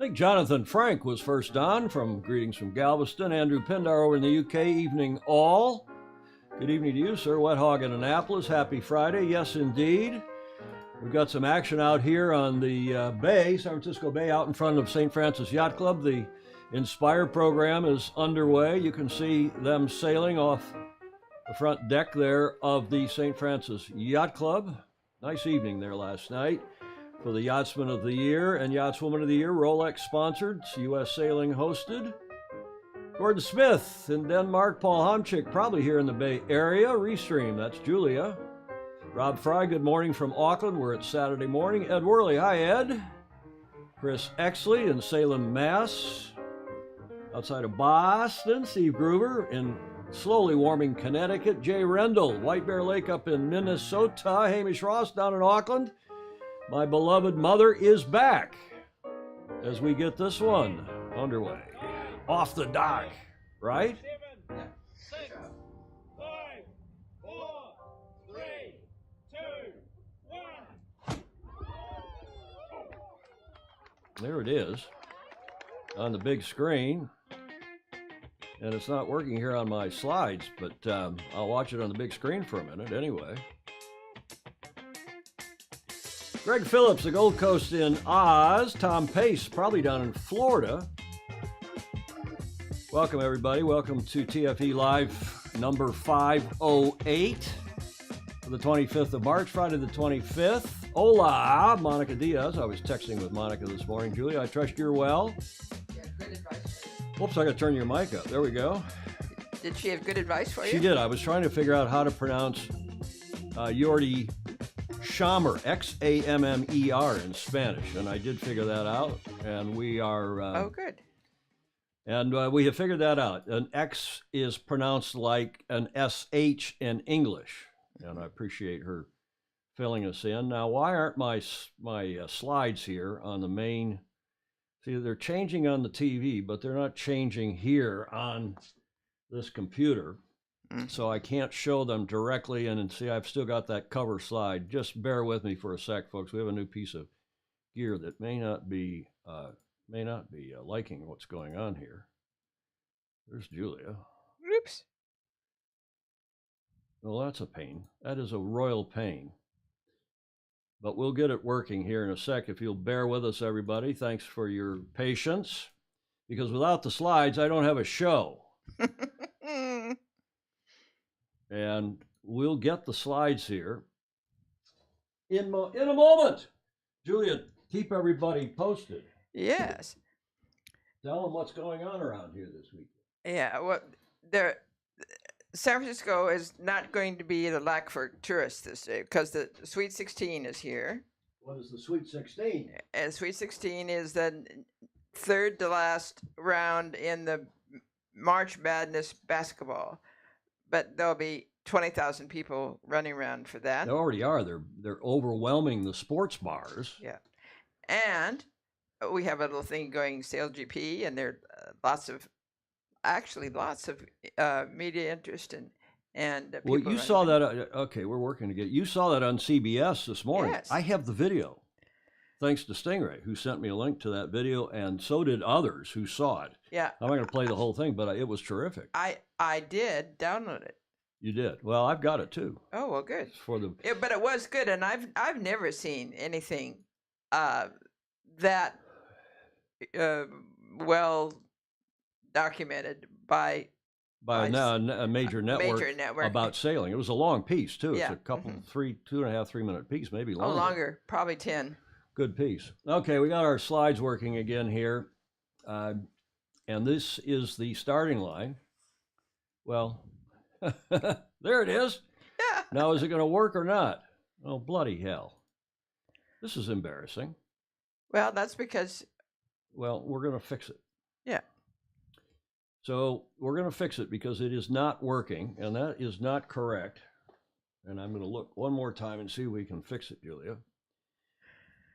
think Jonathan Frank was first on from Greetings from Galveston. Andrew Pindar over in the UK. Evening all. Good evening to you, sir. Wet Hog in Annapolis. Happy Friday. Yes, indeed. We've got some action out here on the bay, San Francisco Bay, out in front of St. Francis Yacht Club. The Inspire program is underway. You can see them sailing off the front deck there of the St. Francis Yacht Club. Nice evening there last night for the Yachtsman of the Year and Yachtswoman of the Year. Rolex sponsored, U.S. Sailing hosted. Gordon Smith in Denmark, Paul Homchick probably here in the Bay Area. Restream, that's Julia. Rob Fry, good morning from Auckland. We're at Saturday morning. Ed Worley, hi Ed. Chris Exley in Salem, Mass. Outside of Boston, Steve Gruber in slowly warming Connecticut. Jay Rendell, White Bear Lake up in Minnesota. Hamish Ross down in Auckland. My beloved mother is back as we get this one underway. Off the dock, right? 7, 6, 5, 4, 3, 2, 1. There it is on the big screen. And it's not working here on my slides, but I'll watch it on the big screen for a minute anyway. Greg Phillips, the Gold Coast in Oz. Tom Pace, probably down in Florida. Welcome, everybody. Welcome to TFE Live number 508 for the 25th of March, Friday the 25th. Hola, Monica Diaz. I was texting with Monica this morning. Julia, I trust you're well. Yeah, good advice. Whoops, I got to turn your mic up. There we go. Did she have good advice for you? She did. I was trying to figure out how to pronounce Jordi Schammer, Xammer in Spanish, and I did figure that out. And we are. Oh, good. And we have figured that out. An X is pronounced like an SH in English, and I appreciate her filling us in. Now, why aren't my slides here on the main? See, they're changing on the TV, but they're not changing here on this computer. So I can't show them directly. And see, I've still got that cover slide. Just bear with me for a sec, folks. We have a new piece of gear that may not be liking what's going on here. There's Julia. Oops. Well, that's a pain. That is a royal pain. But we'll get it working here in a sec if you'll bear with us, everybody. Thanks for your patience. Because without the slides, I don't have a show. And we'll get the slides here in a moment. Julia, keep everybody posted. Yes. Tell them what's going on around here this week. Yeah. Well, San Francisco is not going to be the lack for tourists this day because the Sweet 16 is here. What is the Sweet 16? And Sweet 16 is the third to last round in the March Madness basketball. But there'll be 20,000 people running around for that. There already are. They're overwhelming the sports bars. Yeah. And we have a little thing going, SailGP, and there are lots of media interest and people. Well, you saw that. Okay, we're working to get. You saw that on CBS this morning. Yes. I have the video, thanks to Stingray, who sent me a link to that video, and so did others who saw it. Yeah. I'm not going to play the whole thing, but it was terrific. I did download it. You did. Well, I've got it too. Oh, well, good. For the. But it was good, and I've never seen anything that well documented by a major network about sailing. It was a long piece too. Yeah. It's a couple, 2.5-3 minute piece, maybe longer. Oh, longer, probably 10. Good piece. Okay, we got our slides working again here, and this is the starting line. Well, there it is. Yeah. Now, is it going to work or not? Oh, bloody hell! This is embarrassing. Well, that's because. Well, we're going to fix it. Yeah. So we're going to fix it because it is not working, and that is not correct. And I'm going to look one more time and see if we can fix it, Julia,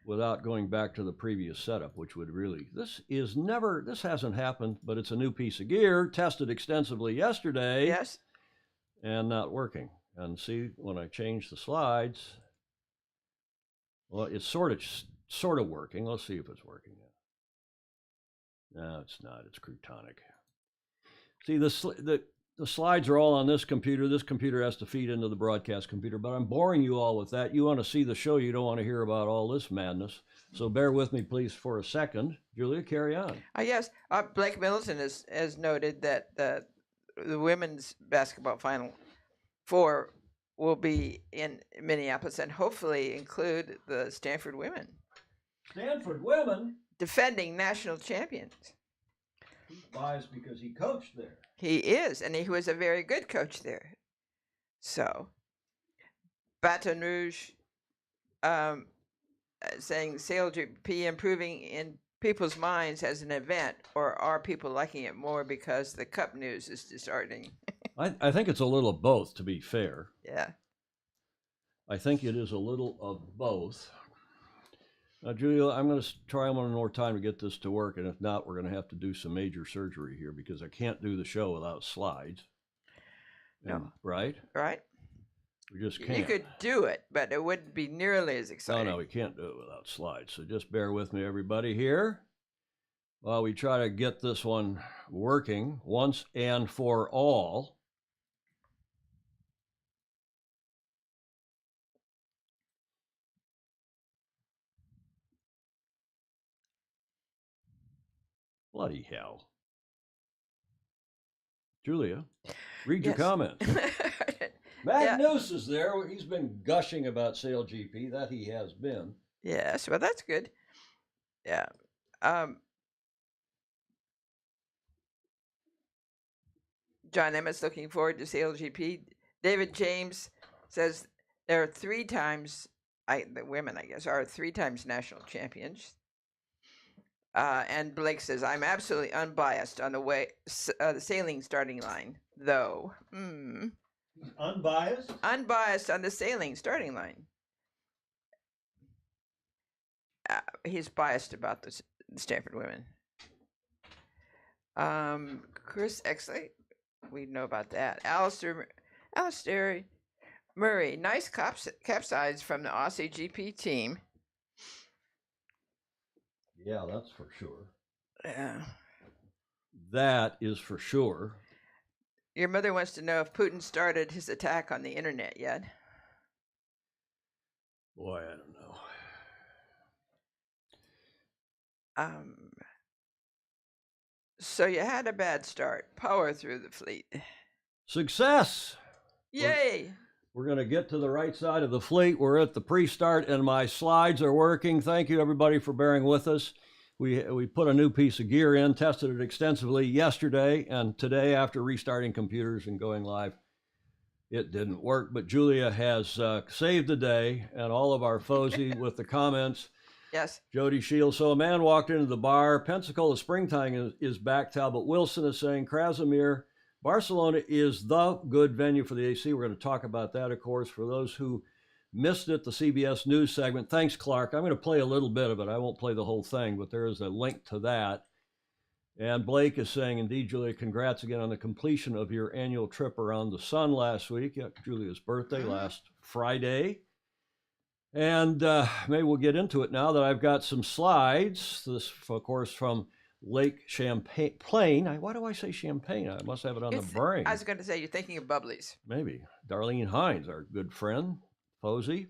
without going back to the previous setup, which would really, this hasn't happened, but it's a new piece of gear, tested extensively yesterday. Yes. And not working. And see, when I change the slides, well, it's sort of working. Let's see if it's working. No, it's not. It's Croutonic. See, the slides are all on this computer. This computer has to feed into the broadcast computer, but I'm boring you all with that. You want to see the show. You don't want to hear about all this madness. So bear with me, please, for a second. Julia, carry on. Yes, Blake Middleton has noted that the women's basketball Final Four will be in Minneapolis and hopefully include the Stanford women. Stanford women? Defending national champions. He's biased because he coached there. He is, and he was a very good coach there. So, Baton Rouge saying SailGP improving in people's minds as an event, or are people liking it more because the cup news is disheartening? I think it's a little of both, to be fair. Yeah. I think it is a little of both. Now, Julia, I'm going to try one more time to get this to work, and if not, we're going to have to do some major surgery here because I can't do the show without slides. No. Right? Right. We just can't. You could do it, but it wouldn't be nearly as exciting. No, we can't do it without slides. So just bear with me, everybody, here while we try to get this one working once and for all. Bloody hell. Julia, read your comments. Magnus is there. He's been gushing about SailGP. That he has been. Yes, well, that's good. Yeah. John Emmett's looking forward to SailGP. David James says there are 3 times, the women, I guess, are 3 times national champions. And Blake says, I'm absolutely unbiased on the sailing starting line, though. Unbiased? Unbiased on the sailing starting line. He's biased about the Stanford women. Chris Exley, we know about that. Alistair Murray, nice capsize from the Aussie GP team. Yeah, that's for sure. Yeah. That is for sure. Your mother wants to know if Putin started his attack on the internet yet. Boy, I don't know. So you had a bad start. Power through the fleet. Success! Yay! We're going to get to the right side of the fleet. We're at the pre-start, and my slides are working. Thank you, everybody, for bearing with us. We put a new piece of gear in, tested it extensively yesterday, and today, after restarting computers and going live, it didn't work. But Julia has saved the day, and all of our FOSI with the comments. Yes. Jody Shields. So a man walked into the bar. Pensacola Springtime is back. Talbot Wilson is saying Krasimir. Barcelona is the good venue for the AC. We're going to talk about that, of course. For those who missed it, the CBS News segment. Thanks, Clark. I'm going to play a little bit of it. I won't play the whole thing, but there is a link to that. And Blake is saying, indeed, Julia, congrats again on the completion of your annual trip around the sun last week. Yeah, Julia's birthday last Friday. And maybe we'll get into it now that I've got some slides. This, of course, from Lake Champlain. Why do I say Champagne? I must have it on the brain. I was going to say, you're thinking of Bubblies. Maybe. Darlene Hines, our good friend, FOSI.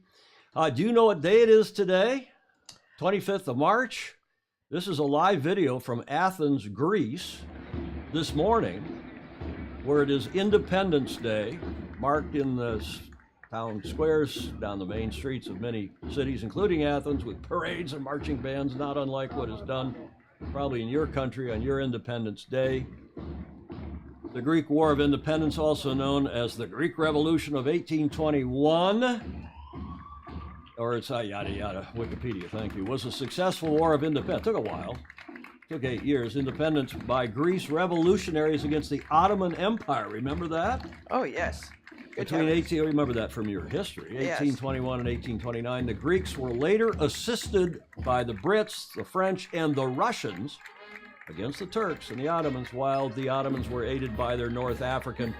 Do you know what day it is today? 25th of March. This is a live video from Athens, Greece, this morning, where it is Independence Day, marked in the town squares, down the main streets of many cities, including Athens, with parades and marching bands, not unlike what is done probably in your country on your Independence Day. The Greek War of Independence, also known as the Greek Revolution of 1821, or it's yada yada, Wikipedia, thank you, was a successful war of independence. Took a while. Took 8 years. Independence by Greece revolutionaries against the Ottoman Empire. Remember that? Oh, yes. Between 18, remember that from your history, 1821 and 1829. The Greeks were later assisted by the Brits, the French, and the Russians against the Turks and the Ottomans, while the Ottomans were aided by their North African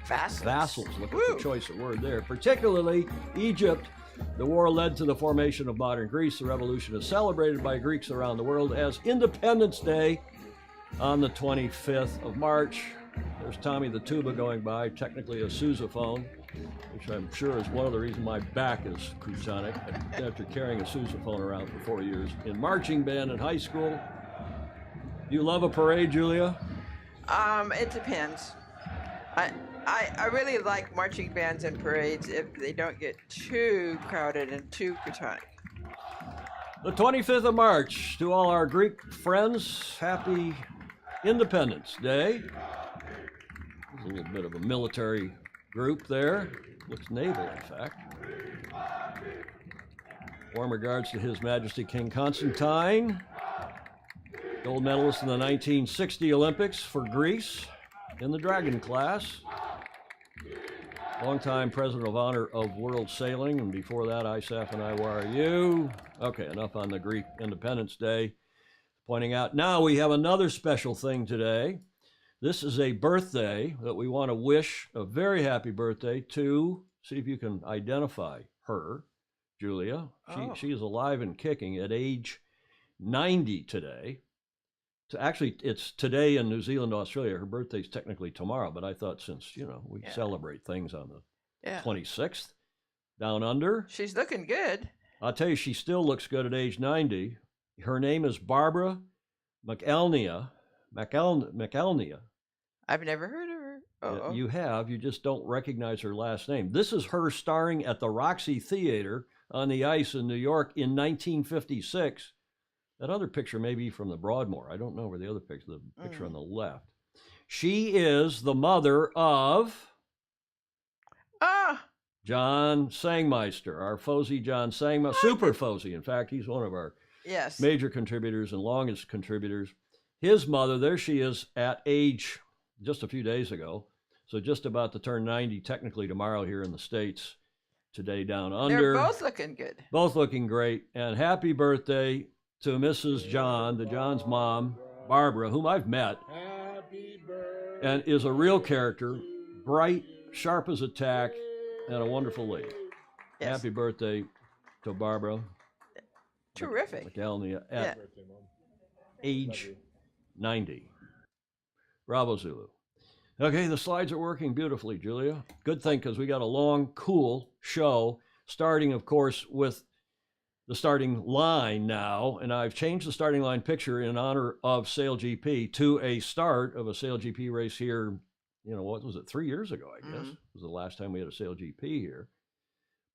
vassals. Look at the choice of word there. Particularly Egypt. The war led to the formation of modern Greece. The revolution is celebrated by Greeks around the world as Independence Day, on the 25th of March. There's Tommy the Tuba going by, technically a sousaphone, which I'm sure is one of the reasons my back is chronic after carrying a sousaphone around for 4 years in marching band in high school. Do you love a parade, Julia? It depends. I really like marching bands and parades if they don't get too crowded and too chronic. The 25th of March, to all our Greek friends, happy Independence Day. There's a little bit of a military group there. Looks naval, in fact. Warm regards to His Majesty King Constantine, gold medalist in the 1960 Olympics for Greece in the Dragon class. Longtime President of Honor of World Sailing, and before that, ISAF and IYRU. Okay, enough on the Greek Independence Day. Pointing out, now we have another special thing today. This is a birthday that we want to wish a very happy birthday to, see if you can identify her, Julia. She is alive and kicking at age 90 today. So actually, it's today in New Zealand, Australia. Her birthday's technically tomorrow, but I thought since, we celebrate things on the 26th, down under. She's looking good. I'll tell you, she still looks good at age 90. Her name is Barbara McElnea. I've never heard of her. Uh-oh. You have, you just don't recognize her last name. This is her starring at the Roxy Theater on the ice in New York in 1956. That other picture may be from the Broadmoor. I don't know where the other picture, the picture on the left. She is the mother of John Sangmeister, our FOSI John Sangmeister, Super FOSI. In fact, he's one of our major contributors and longest contributors. His mother, there she is at age just a few days ago. So just about to turn 90 technically tomorrow here in the States. Today down under. They're both looking good. Both looking great. And happy birthday to Mrs. John, the John's mom, Barbara, whom I've met and is a real character, bright, sharp as a tack, and a wonderful lady. Yes. Happy birthday to Barbara. Terrific. McElnea at age 90. Bravo, Zulu. Okay, the slides are working beautifully, Julia. Good thing, because we got a long, cool show, starting, of course, with the starting line now, and I've changed the starting line picture in honor of SailGP to a start of a SailGP race here, what was it, 3 years ago, I guess, was the last time we had a SailGP here.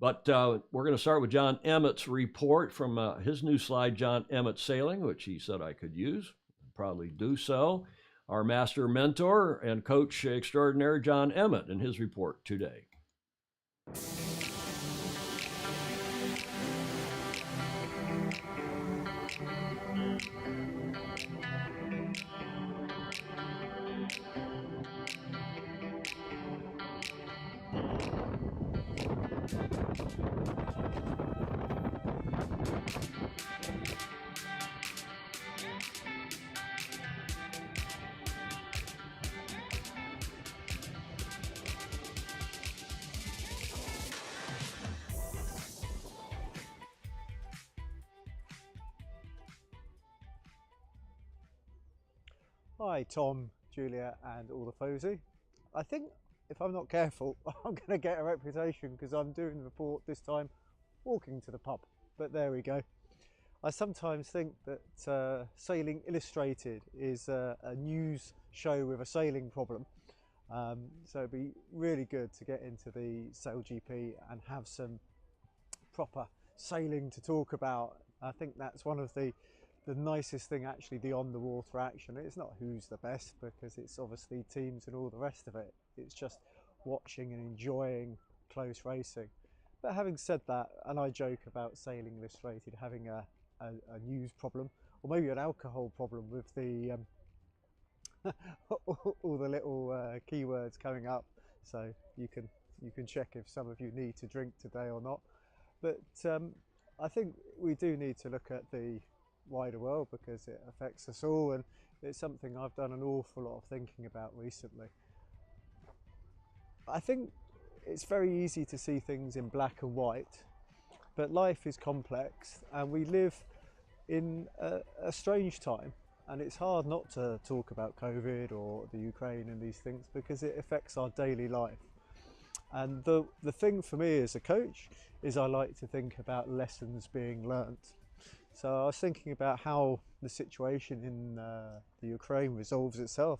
But we're going to start with John Emmett's report from his new slide, John Emmett Sailing, which he said I could use, probably do so. Our master mentor and coach extraordinaire, John Emmett, in his report today. Hi Tom, Julia and all the FOSI. I think if I'm not careful I'm going to get a reputation because I'm doing the report this time walking to the pub, but there we go. I sometimes think that Sailing Illustrated is a news show with a sailing problem, so it'd be really good to get into the SailGP and have some proper sailing to talk about. I think that's one of the nicest thing, actually, the on the water action. It's not who's the best, because it's obviously teams and all the rest of it. It's just watching and enjoying close racing. But having said that, and I joke about Sailing Illustrated having a news problem, or maybe an alcohol problem with the all the little keywords coming up, so you can check if some of you need to drink today or not. But I think we do need to look at the wider world because it affects us all, and it's something I've done an awful lot of thinking about recently. I think it's very easy to see things in black and white, but life is complex and we live in a strange time And it's hard not to talk about COVID or the Ukraine and these things because it affects our daily life. And the thing for me as a coach is I like to think about lessons being learnt. So I was thinking about how the situation in the Ukraine resolves itself.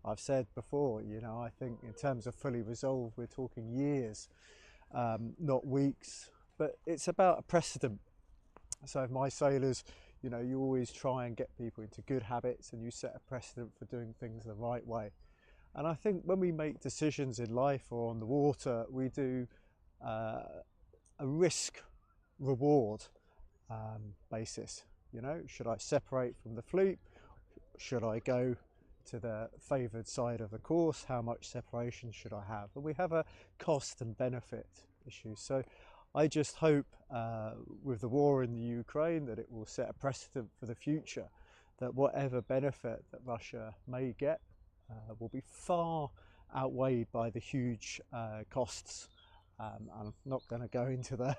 I've said before, you know, I think in terms of fully resolved, we're talking years, not weeks, but it's about a precedent. So if my sailors, you know, you always try and get people into good habits and you set a precedent for doing things the right way. And I think when we make decisions in life or on the water, we do a risk reward basis. You know, should I separate from the fleet? Should I go to the favoured side of the course? How much separation should I have? And we have a cost and benefit issue. So I just hope with the war in the Ukraine that it will set a precedent for the future, that whatever benefit that Russia may get will be far outweighed by the huge costs. I'm not going to go into the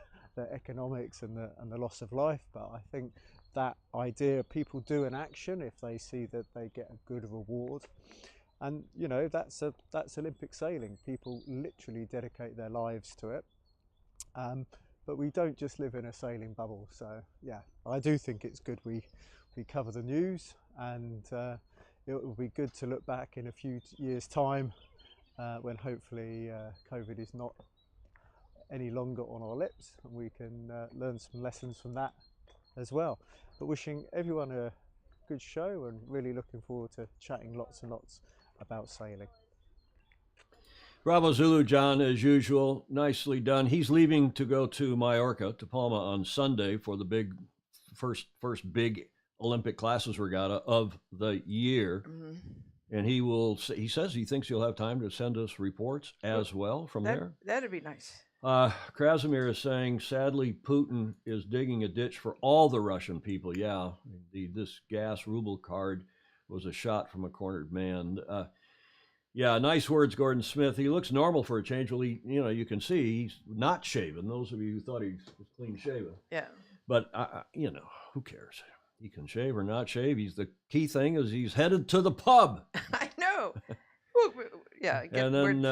economics and the loss of life, but I think that idea people do an action if they see that they get a good reward. And you know, that's Olympic sailing. People literally dedicate their lives to it. But we don't just live in a sailing bubble. So yeah, I do think it's good we cover the news, and it will be good to look back in a few years' time when hopefully COVID is not any longer on our lips, and we can learn some lessons from that as well. But wishing everyone a good show and really looking forward to chatting lots and lots about sailing. Bravo Zulu, John, as usual, nicely done. He's leaving to go to Mallorca, to Palma on Sunday for the big first big Olympic classes regatta of the year. Mm-hmm. And he says he thinks he'll have time to send us reports as well from there. That'd be nice. Krasimir is saying, sadly, Putin is digging a ditch for all the Russian people. Yeah, this gas ruble card was a shot from a cornered man. Yeah, nice words, Gordon Smith. He looks normal for a change. Well, you can see he's not shaven. Those of you who thought he was clean shaven. Yeah. But, who cares? He can shave or not shave. The key thing is he's headed to the pub. I know. Yeah. And then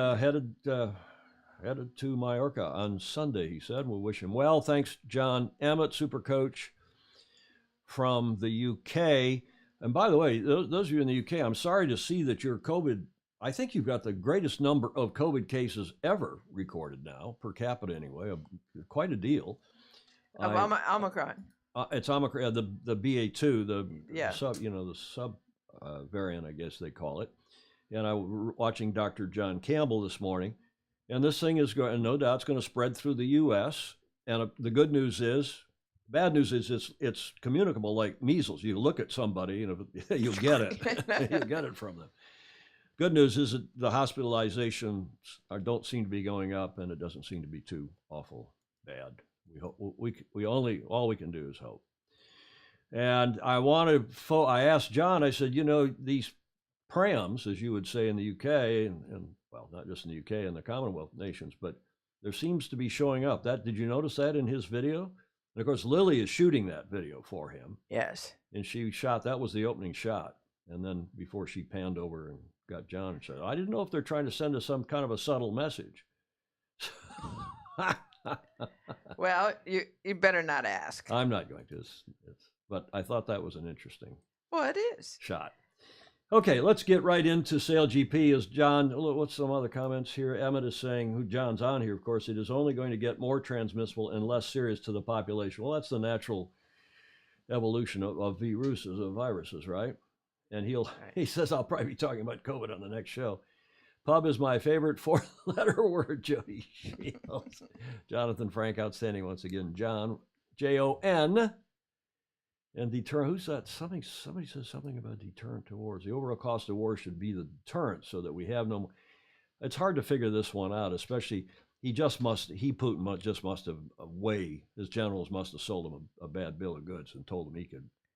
headed to Mallorca on Sunday, he said. We'll wish him well. Thanks, John Emmett, super coach from the UK. And by the way, those of you in the UK, I'm sorry to see that your COVID, I think you've got the greatest number of COVID cases ever recorded now, per capita anyway, quite a deal. Omicron. It's Omicron, the BA2, the sub variant, I guess they call it. And I was watching Dr. John Campbell this morning, and this thing is going, no doubt, it's going to spread through the U.S. And the good news is, bad news is it's communicable like measles. You look at somebody and you'll get it. You'll get it from them. Good news is that the hospitalizations don't seem to be going up, and it doesn't seem to be too awful bad. We hope all we can do is hope. And I asked John, I said, these prams, as you would say in the UK, and well, not just in the UK and the Commonwealth nations, but there seems to be showing up. Did you notice that in his video? And of course, Lily is shooting that video for him. Yes. And that was the opening shot. And then before she panned over and got John and said, I didn't know if they're trying to send us some kind of a subtle message. Well, you better not ask. I'm not going to, but I thought that was an interesting it is. Shot. Okay, let's get right into SailGP. As John, what's some other comments here? Emmett is saying, who John's on here, of course, it is only going to get more transmissible and less serious to the population. Well, that's the natural evolution of viruses, right? And he says, I'll probably be talking about COVID on the next show. Pub is my favorite four-letter word, Jody Shields. Jonathan Frank, outstanding once again. John, Jon. And deterrent, who's that? Somebody says something about deterrent to wars. The overall cost of war should be the deterrent so that we have no more. It's hard to figure this one out, especially Putin just must have his generals must have sold him a bad bill of goods and told him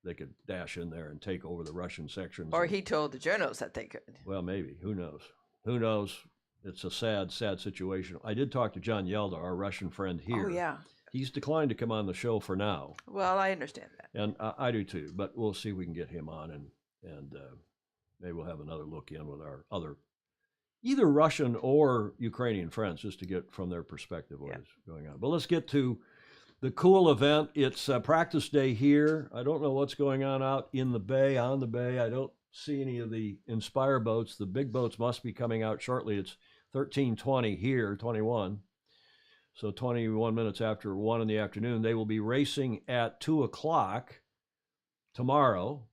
they could dash in there and take over the Russian sections. Or he told the generals that they could. Well, maybe. Who knows? Who knows? It's a sad situation. I did talk to John Yelda, our Russian friend here. Oh, yeah. He's declined to come on the show for now. Well, I understand that. And I do too, but we'll see if we can get him on and And maybe we'll have another look in with our other, either Russian or Ukrainian friends, just to get from their perspective what is going on. But let's get to the cool event. It's practice day here. I don't know what's going on out in the bay, on the bay. I don't see any of the Inspire boats. The big boats must be coming out shortly. It's 13:20 here, 21. So 21 minutes after 1 in the afternoon. They will be racing at 2 o'clock tomorrow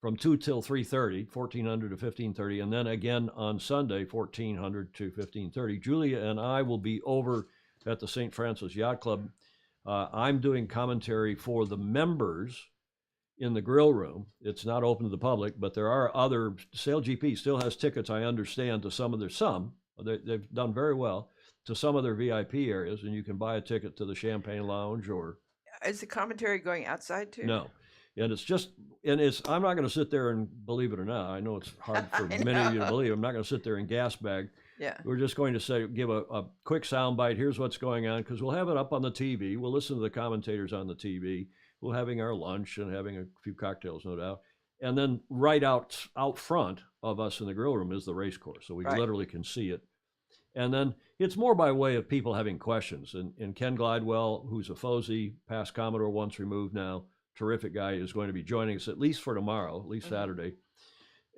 from 2 till 3:30, 1400 to 15:30, and then again on Sunday, 1400 to 15:30. Julia and I will be over at the St. Francis Yacht Club. I'm doing commentary for the members in the grill room. It's not open to the public, but there are other. SailGP still has tickets, I understand, to some of their they've done very well to some of their VIP areas, and you can buy a ticket to the Champagne Lounge or. Is the commentary going outside too? No. And I'm not going to sit there and believe it or not. I know it's hard for many of you to believe. I'm not going to sit there and gas bag. Yeah. We're just going to give a quick sound bite. Here's what's going on, because we'll have it up on the TV. We'll listen to the commentators on the TV. We'll having our lunch and having a few cocktails, no doubt. And then right out front of us in the grill room is the race course, so we literally can see it. And then it's more by way of people having questions. And Ken Glidewell, who's a FOSI, past Commodore, once removed now, terrific guy, is going to be joining us at least for tomorrow, at least Saturday.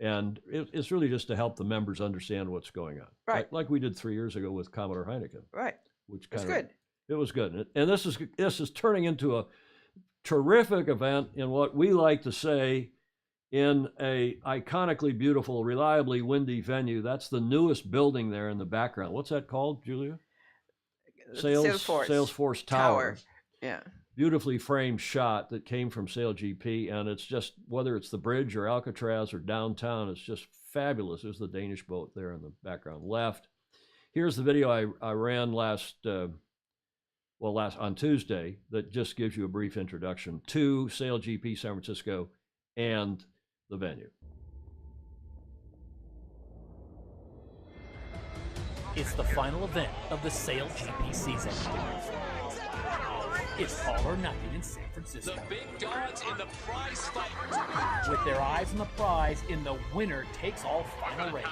And it's really just to help the members understand what's going on. Right. Like we did 3 years ago with Commodore Heineken. Right. Which It's good. It was good. And this is turning into a terrific event in what we like to say in a iconically beautiful, reliably windy venue. That's the newest building there in the background. What's that called, Julia? Salesforce Tower. Yeah. Beautifully framed shot that came from SailGP, and it's just, whether it's the bridge or Alcatraz or downtown, it's just fabulous. There's the Danish boat there in the background left. Here's the video I ran on Tuesday that just gives you a brief introduction to SailGP San Francisco and the venue. It's the final event of the SailGP season. It's all or nothing in San Francisco. The big dogs in the prize fight. With their eyes on the prize in the winner-takes-all final race.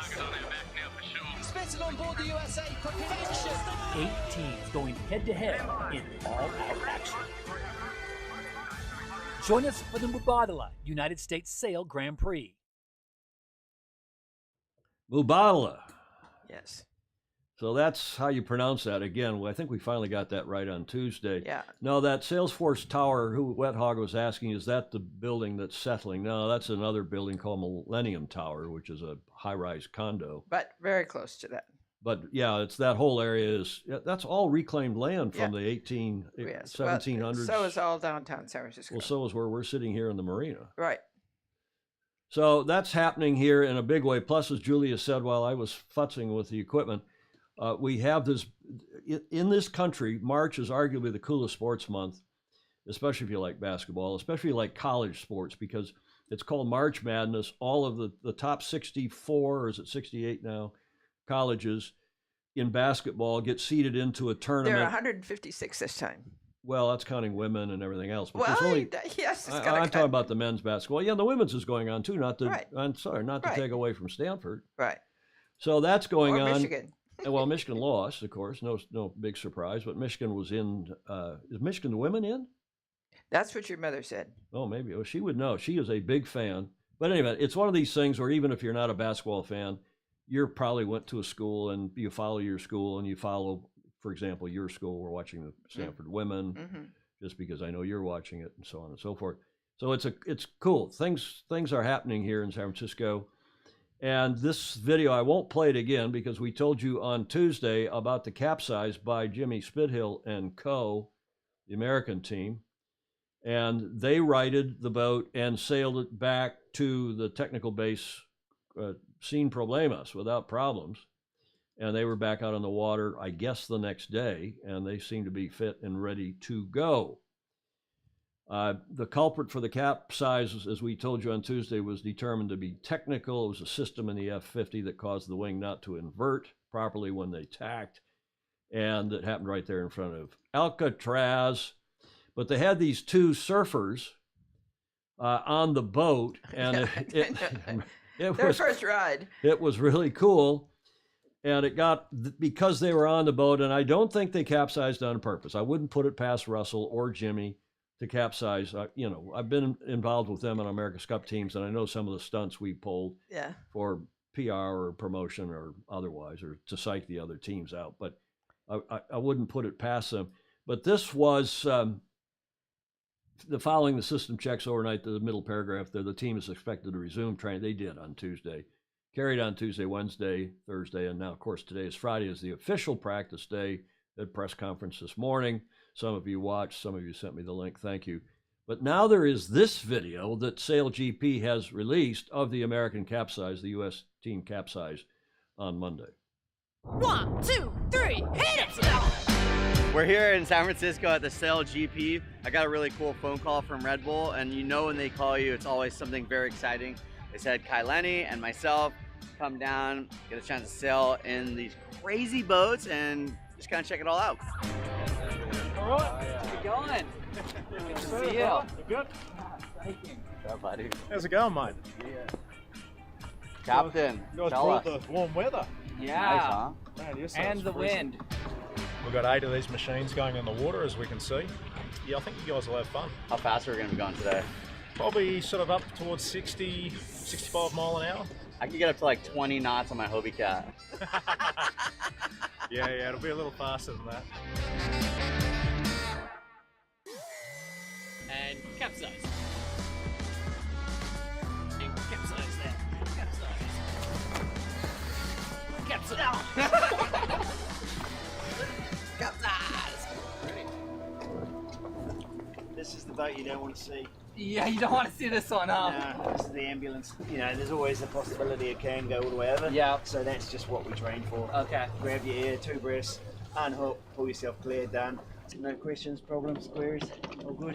Spitting on board the USA for connection. 8 teams going head-to-head in all-out action. Join us for the Mubadala United States Sail Grand Prix. Mubadala. Yes. So that's how you pronounce that. Again, I think we finally got that right on Tuesday. Yeah. No, that Salesforce Tower, who Wet Hog was asking, is that the building that's settling? No, that's another building called Millennium Tower, which is a high-rise condo. But very close to that. But yeah, it's that whole area that's all reclaimed land from the 1700s. Well, so is all downtown San Francisco. Well, so is where we're sitting here in the marina. Right. So that's happening here in a big way. Plus, as Julia said while I was futzing with the equipment, we have this, in this country, March is arguably the coolest sports month, especially if you like basketball, especially if you like college sports, because it's called March Madness. All of the top 64, or is it 68 now, colleges in basketball get seeded into a tournament. There are 156 this time. Well, that's counting women and everything else. But Well, only, yes, I'm talking about the men's basketball. Yeah, the women's is going on too. Not to, Right. I'm sorry, not to take away from Stanford. Right. So that's going Or on. Michigan. Well, Michigan lost, of course. No big surprise. But Michigan was in. Is Michigan the women in? That's what your mother said. Oh, maybe. Well, she would know. She is a big fan. But anyway, it's one of these things where even if you're not a basketball fan, you probably went to a school and you follow your school and you follow, for example, your school. We're watching the Stanford women, just because I know you're watching it, and so on and so forth. So it's cool. Things are happening here in San Francisco. And this video, I won't play it again because we told you on Tuesday about the capsize by Jimmy Spithill and co., the American team. And they righted the boat and sailed it back to the technical base, sin problemas, without problems. And they were back out on the water, I guess, the next day, and they seem to be fit and ready to go. The culprit for the capsize, as we told you on Tuesday, was determined to be technical. It was a system in the F-50 that caused the wing not to invert properly when they tacked, and it happened right there in front of Alcatraz. But they had these two surfers on the boat, and it Their was first ride. it was really cool. And it got, because they were on the boat, and I don't think they capsized on purpose. I wouldn't put it past Russell or Jimmy to capsize. You know, I've been involved with them on America's Cup teams, and I know some of the stunts we pulled Yeah. for PR or promotion or otherwise, or to psych the other teams out. But I wouldn't put it past them. But this was the following the system checks overnight. The middle paragraph there, the team is expected to resume training. They did on Tuesday. Carried on Tuesday, Wednesday, Thursday, and now, of course, today is Friday, is the official practice day at press conference this morning. Some of you watched, some of you sent me the link. Thank you. But now there is this video that SailGP has released of the American capsize, the U.S. team capsize on Monday. 1, 2, 3, hit it! We're here in San Francisco at the SailGP. I got a really cool phone call from Red Bull, and you know when they call you, it's always something very exciting. They said Kai Lenny and myself come down, get a chance to sail in these crazy boats, and just kind of check it all out. All right, how's it going? Good to see you. You good? Yeah, buddy. How's it going, mate? Captain, You guys tell brought us. the warm weather. Nice, Yeah, huh? Man, yes, and that's the freezing. wind. We've got 8 of these machines going in the water, as we can see. Yeah, I think you guys will have fun. How fast are we going to be going today? Probably sort of up towards 60, 65 mile an hour. I could get up to like 20 knots on my Hobie Cat. Yeah, it'll be a little faster than that. And capsize. And capsize that. Capsize. Capsize. This is the boat you don't want to see. Yeah, you don't want to see this one, huh? No, this is the ambulance. You know, there's always the possibility it can go all the way over. Yeah. So that's just what we train for. Okay. Grab your ear, 2 breaths, unhook, pull yourself clear, done. No questions, problems, queries, all good?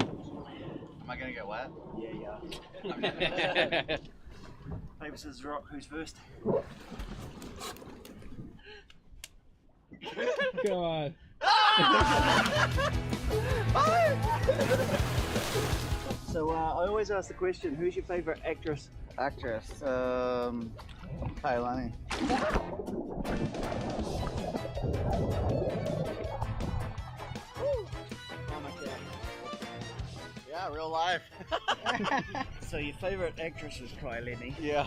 Am I going to get wet? Yeah. Paper, scissors, rock, who's first? Come on. So I always ask the question, who's your favourite actress? Actress, Kai Lenny. Yeah, real life. So your favourite actress is Kai Lenny. Yeah.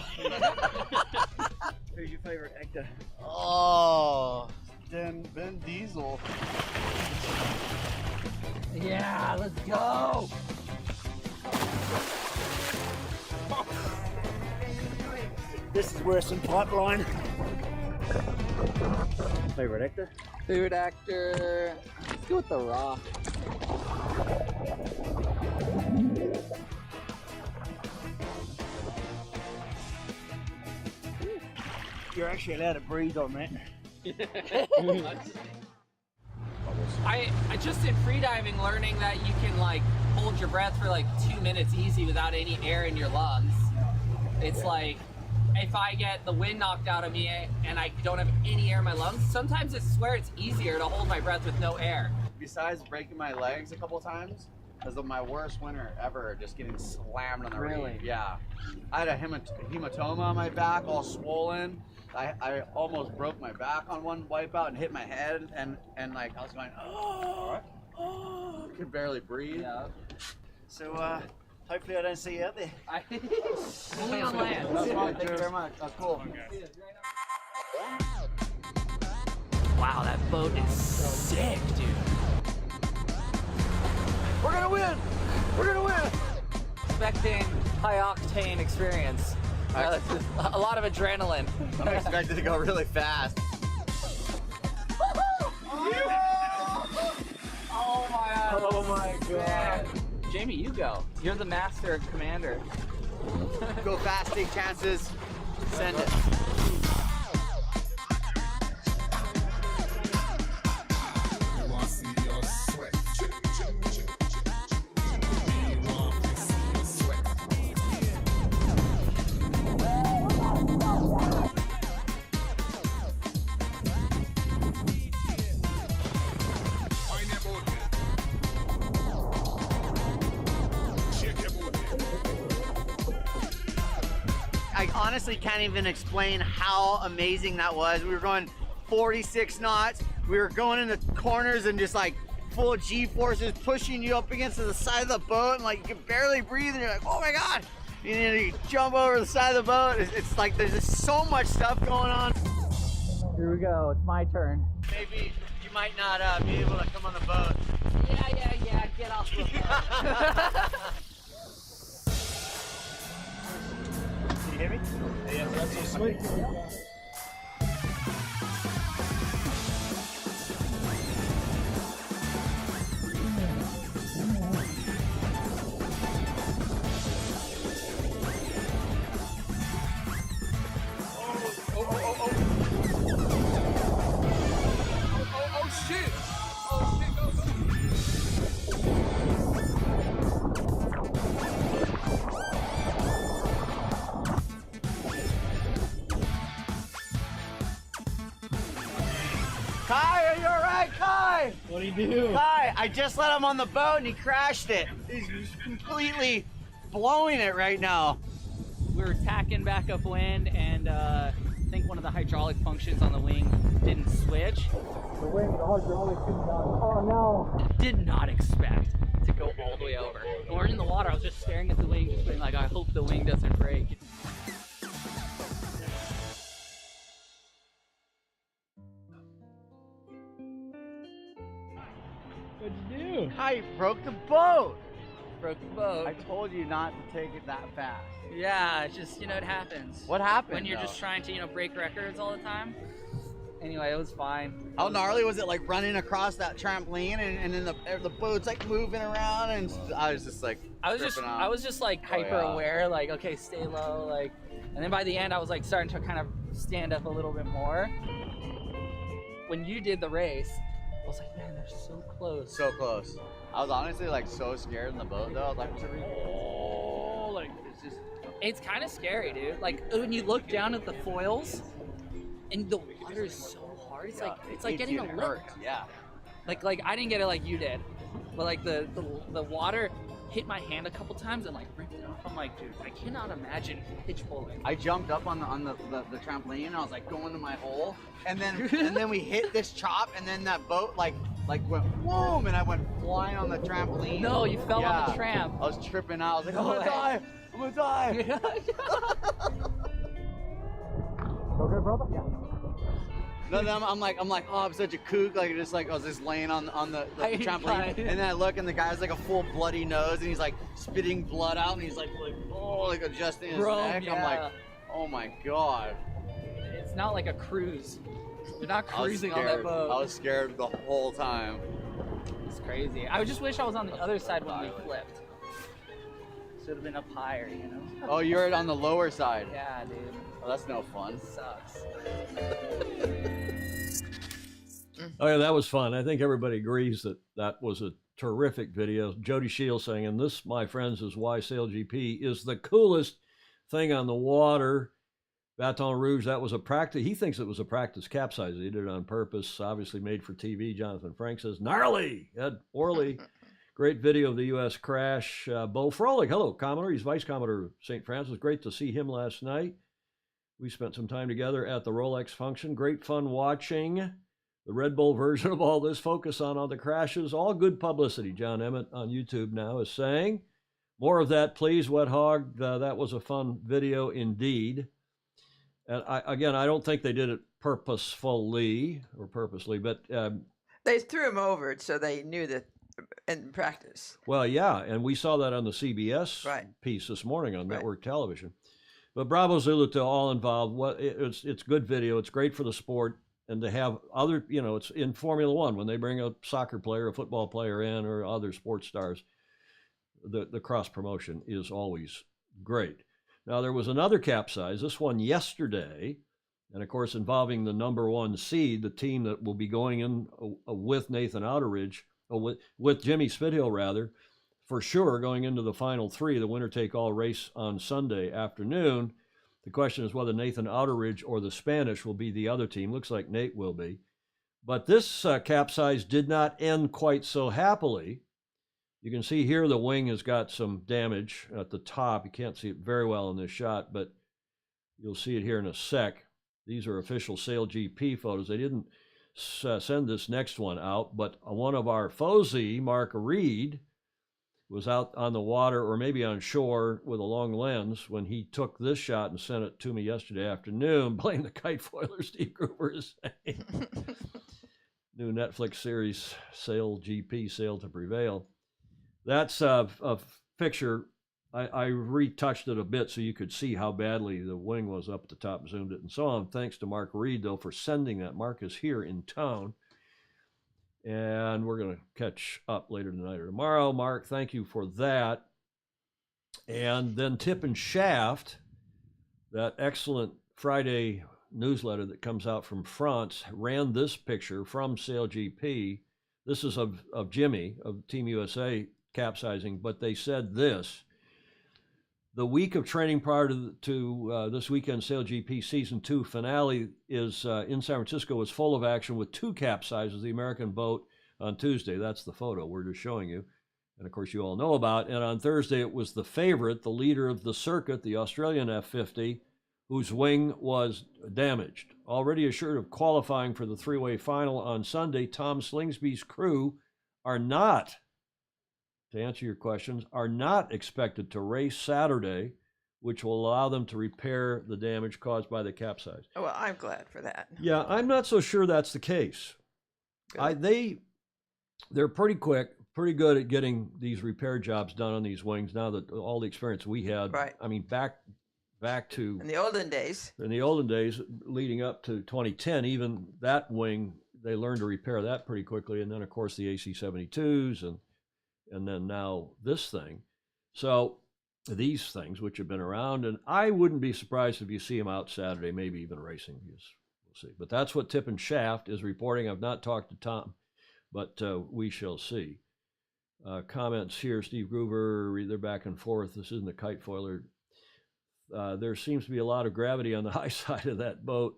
Who's your favourite actor? Oh, Vin Diesel. Yeah, let's go. This is worse than Pipeline. Favourite actor? Favorite actor. Let's go with The Rock. You're actually allowed to breathe on that. I just did freediving, learning that you can like hold your breath for like 2 minutes easy without any air in your lungs. It's like if I get the wind knocked out of me and I don't have any air in my lungs, sometimes I swear it's easier to hold my breath with no air. Besides breaking my legs a couple times, as though my worst winter ever, just getting slammed on the Really? reef. Yeah. I had a hematoma on my back, all swollen. I almost broke my back on one wipeout and hit my head, and like I was going, oh, could barely breathe. Yeah. So hopefully I don't see you out there. Only on land. That's fine. Thank you very much. That's cool. Wow, that boat is sick, dude. We're gonna win! We're gonna win! Expecting high octane experience. A lot of adrenaline. I'm expected to go really fast. Oh my god. Oh my god. Jamie, you go. You're the master commander. Go fast, take chances, send it. Shake your like honestly can't even explain how amazing that was. We were going 46 knots. We were going in the corners and just like full G-forces pushing you up against the side of the boat, and like you can barely breathe, and you're like, oh my God. And then you jump over the side of the boat. It's like there's just so much stuff going on. Here we go. It's my turn. Maybe you might not be able to come on the boat. Yeah. Get off the boat. Can you hear me? Yeah, that's sweet. Kai, are you alright, Kai? What'd he do? Kai, I just let him on the boat and he crashed it. He's completely blowing it right now. We were tacking back upwind, and I think one of the hydraulic functions on the wing didn't switch. The wing, the hydraulic didn't go. Oh no! Did not expect to go all the way over. When we're in the water, I was just staring at the wing, just being like, I hope the wing doesn't break. What'd you do? Kai broke the boat. Broke the boat. I told you not to take it that fast. Yeah, it's just, it happens. What happened? When you're though? just trying to, break records all the time. Anyway, it was fine. How gnarly was it, like running across that trampoline and then the boat's like moving around, and I was just like I was just like hyper aware, like, okay, stay low, like, and then by the end I was like starting to kind of stand up a little bit more. When you did the race, I was like, man, they're so close. So close. I was honestly like so scared in the boat though. I was like, oh, like It's kind of scary, dude. Like when you look down at the foils, and the water is so hard. It's like getting a lick. Yeah. Like I didn't get it like you did, but like the water hit my hand a couple times and like ripped it off. I'm like, dude, I cannot imagine pitch bowling. I jumped up on the trampoline and I was like going to my hole, and then we hit this chop, and then that boat like went boom, and I went flying on the trampoline. No, you fell on the tramp. I was tripping out. I was like, No I'm gonna die. I'm gonna die. Okay, brother? Yeah. No, then I'm like, oh, I'm such a kook. Like, just like I was just laying on the trampoline, and then I look, and the guy's like a full bloody nose, and he's like spitting blood out, and he's like adjusting his neck. Yeah. I'm like, oh my God. It's not like a cruise. You're not cruising on that boat. I was scared the whole time. It's crazy. I just wish I was on the other side when we flipped. Should have been up higher, Oh, you're on the lower side. Yeah, dude. Oh, that's no fun. It sucks. Oh yeah, that was fun. I think everybody agrees that that was a terrific video. Jody Shields saying, and this, my friends, is why SailGP is the coolest thing on the water. Baton Rouge, that was a practice. He thinks it was a practice capsize. He did it on purpose, obviously made for TV. Jonathan Frank says, gnarly. Ed Orley, great video of the U.S. crash. Bo Froelich, hello, Commodore. He's Vice Commodore of St. Francis. Great to see him last night. We spent some time together at the Rolex function. Great fun watching the Red Bull version of all this. Focus on all the crashes. All good publicity, John Emmett on YouTube now is saying. More of that, please, Wet Hog. That was a fun video indeed. And I don't think they did it purposefully, but they threw him over it so they knew that in practice. Well, yeah, and we saw that on the CBS Right. piece this morning on network television. But bravo Zulu to all involved. It's good video. It's great for the sport, and to have other, it's in Formula One when they bring a soccer player, a football player in, or other sports stars. The cross promotion is always great. Now, there was another capsize, this one yesterday, and of course involving the number one seed, the team that will be going in with Nathan Outeridge, with Jimmy Spithill rather, for sure going into the final three, the winner-take-all race on Sunday afternoon. The question is whether Nathan Outeridge or the Spanish will be the other team. Looks like Nate will be. But this capsize did not end quite so happily. You can see here the wing has got some damage at the top. You can't see it very well in this shot, but You'll see it here in a sec. These are official SailGP photos. They didn't send this next one out, but one of our FOSI, Mark Reed, was out on the water or maybe on shore with a long lens when he took this shot and sent it to me yesterday afternoon. Blame the kite foiler, Steve Gruber is saying. New Netflix series, SailGP, Sail to Prevail. That's a picture. I retouched it a bit so you could see how badly the wing was up at the top, zoomed it and so on. Thanks to Mark Reed, though, for sending that. Mark is here in town, and we're going to catch up later tonight or tomorrow. Mark, thank you for that. And then Tip and Shaft, that excellent Friday newsletter that comes out from France, ran this picture from SailGP. This is of Jimmy, of Team USA capsizing, but they said this. The week of training prior to this weekend SailGP Season 2 finale is in San Francisco was full of action with 2 capsizes, the American boat on Tuesday. That's the photo we're just showing you. And, of course, you all know about. And on Thursday, it was the favorite, the leader of the circuit, the Australian F50, whose wing was damaged. Already assured of qualifying for the 3-way final on Sunday, Tom Slingsby's crew are not, to answer your questions, are not expected to race Saturday, which will allow them to repair the damage caused by the capsize. Oh, well, I'm glad for that. Yeah, I'm not so sure that's the case. They're pretty quick, pretty good at getting these repair jobs done on these wings now that all the experience we had. Right. I mean, back to in the olden days leading up to 2010, even that wing, they learned to repair that pretty quickly. And then, of course, the AC-72s and then now this thing. So these things, which have been around, and I wouldn't be surprised if you see them out Saturday, maybe even racing. We'll see. But that's what Tip and Shaft is reporting. I've not talked to Tom, but we shall see. Comments here, Steve Gruber, they're back and forth. This isn't a kite foiler. There seems to be a lot of gravity on the high side of that boat.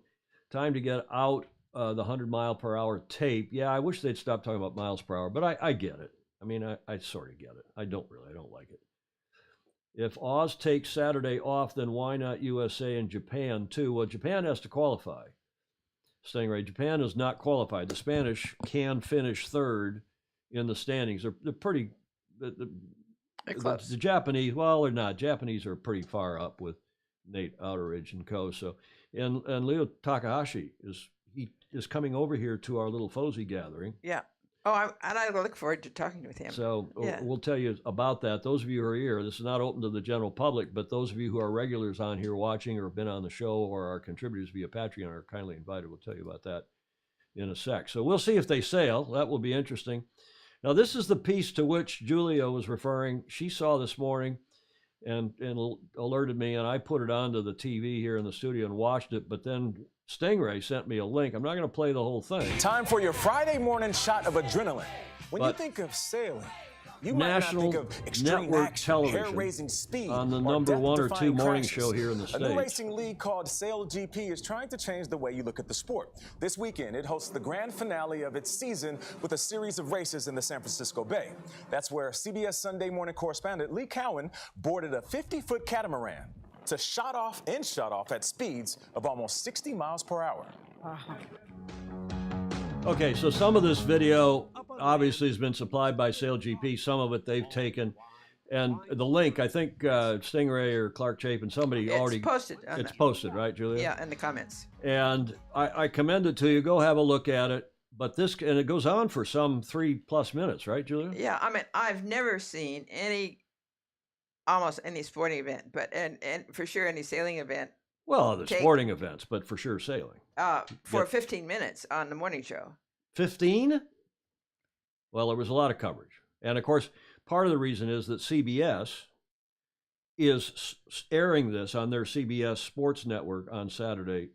Time to get out the 100-mile-per-hour tape. Yeah, I wish they'd stop talking about miles per hour, but I get it. I mean, I sort of get it. I don't like it. If Oz takes Saturday off, then why not USA and Japan too? Well, Japan has to qualify. Stingray, Japan is not qualified. The Spanish can finish third in the standings. They're pretty. The Japanese, well, they're not. Japanese are pretty far up with Nate Outeridge and co. So, and Leo Takahashi is coming over here to our little FOSI gathering. Yeah. Oh, and I look forward to talking with him. So we'll tell you about that. Those of you who are here, this is not open to the general public, but those of you who are regulars on here watching or have been on the show or are contributors via Patreon are kindly invited. We'll tell you about that in a sec. So we'll see if they sail. That will be interesting. Now, this is the piece to which Julia was referring. She saw this morning and alerted me, and I put it onto the TV here in the studio and watched it, but then Stingray sent me a link. I'm not going to play the whole thing. Time for your Friday morning shot of adrenaline. When you think of sailing, you might not think of extreme action, hair-raising speed, on the number 1 or 2 morning show here in the States. A new racing league called SailGP is trying to change the way you look at the sport. This weekend, it hosts the grand finale of its season with a series of races in the San Francisco Bay. That's where CBS Sunday morning correspondent Lee Cowan boarded a 50-foot catamaran to shut off at speeds of almost 60 miles per hour. Okay, so some of this video obviously has been supplied by SailGP. Some of it they've taken. And the link, I think Stingray or Clark Chapin, somebody already posted. It's posted, right, Julia? Yeah, in the comments. And I commend it to you. Go have a look at it. But and it goes on for some 3+ minutes, right, Julia? Yeah, I mean, I've never seen almost any sporting event, but and for sure any sailing event. Well, the sporting events, but for sure sailing. For 15 minutes on the morning show. 15? Well, there was a lot of coverage. And, of course, part of the reason is that CBS is airing this on their CBS Sports Network on Saturday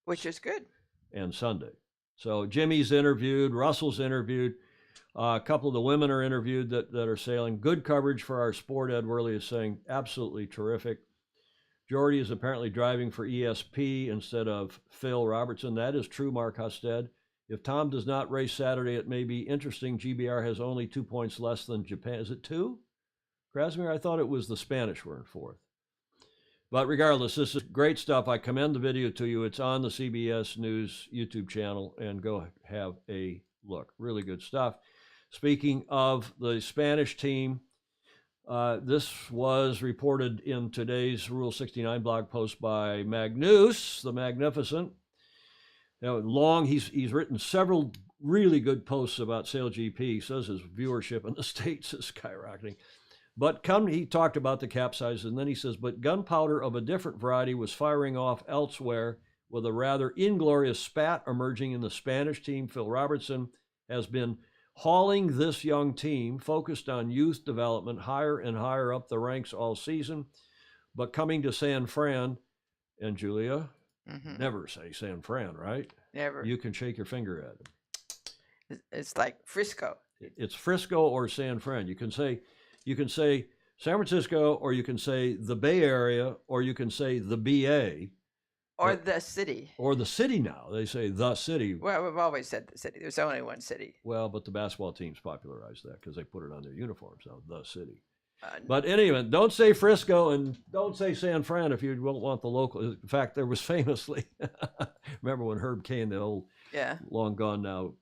which is good. And Sunday. So Jimmy's interviewed, Russell's interviewed. A couple of the women are interviewed that are sailing. Good coverage for our sport, Ed Worley is saying. Absolutely terrific. Jordy is apparently driving for ESP instead of Phil Robertson. That is true, Mark Husted. If Tom does not race Saturday, it may be interesting. GBR has only 2 points less than Japan. Is it 2? Krasimir, I thought it was the Spanish were in 4th. But regardless, this is great stuff. I commend the video to you. It's on the CBS News YouTube channel, and go have a look. Really good stuff. Speaking of the Spanish team, this was reported in today's Rule 69 blog post by Magnus, the Magnificent. Now, he's written several really good posts about SailGP. He says his viewership in the States is skyrocketing. But he talked about the capsize, and then he says, but gunpowder of a different variety was firing off elsewhere with a rather inglorious spat emerging in the Spanish team. Phil Robertson has been hauling this young team, focused on youth development, higher and higher up the ranks all season. But coming to San Fran, and Julia, never say San Fran, right? Never. You can shake your finger at it. It's like Frisco. It's Frisco or San Fran. You can say San Francisco, or you can say the Bay Area, or you can say the BA. Or the city. Or the city now. They say the city. Well, we've always said the city. There's only one city. Well, but the basketball teams popularized that because they put it on their uniforms now, the city. But anyway, don't say Frisco and don't say San Fran if you don't want the local. In fact, there was famously, remember when Herb Cain, the old, long gone now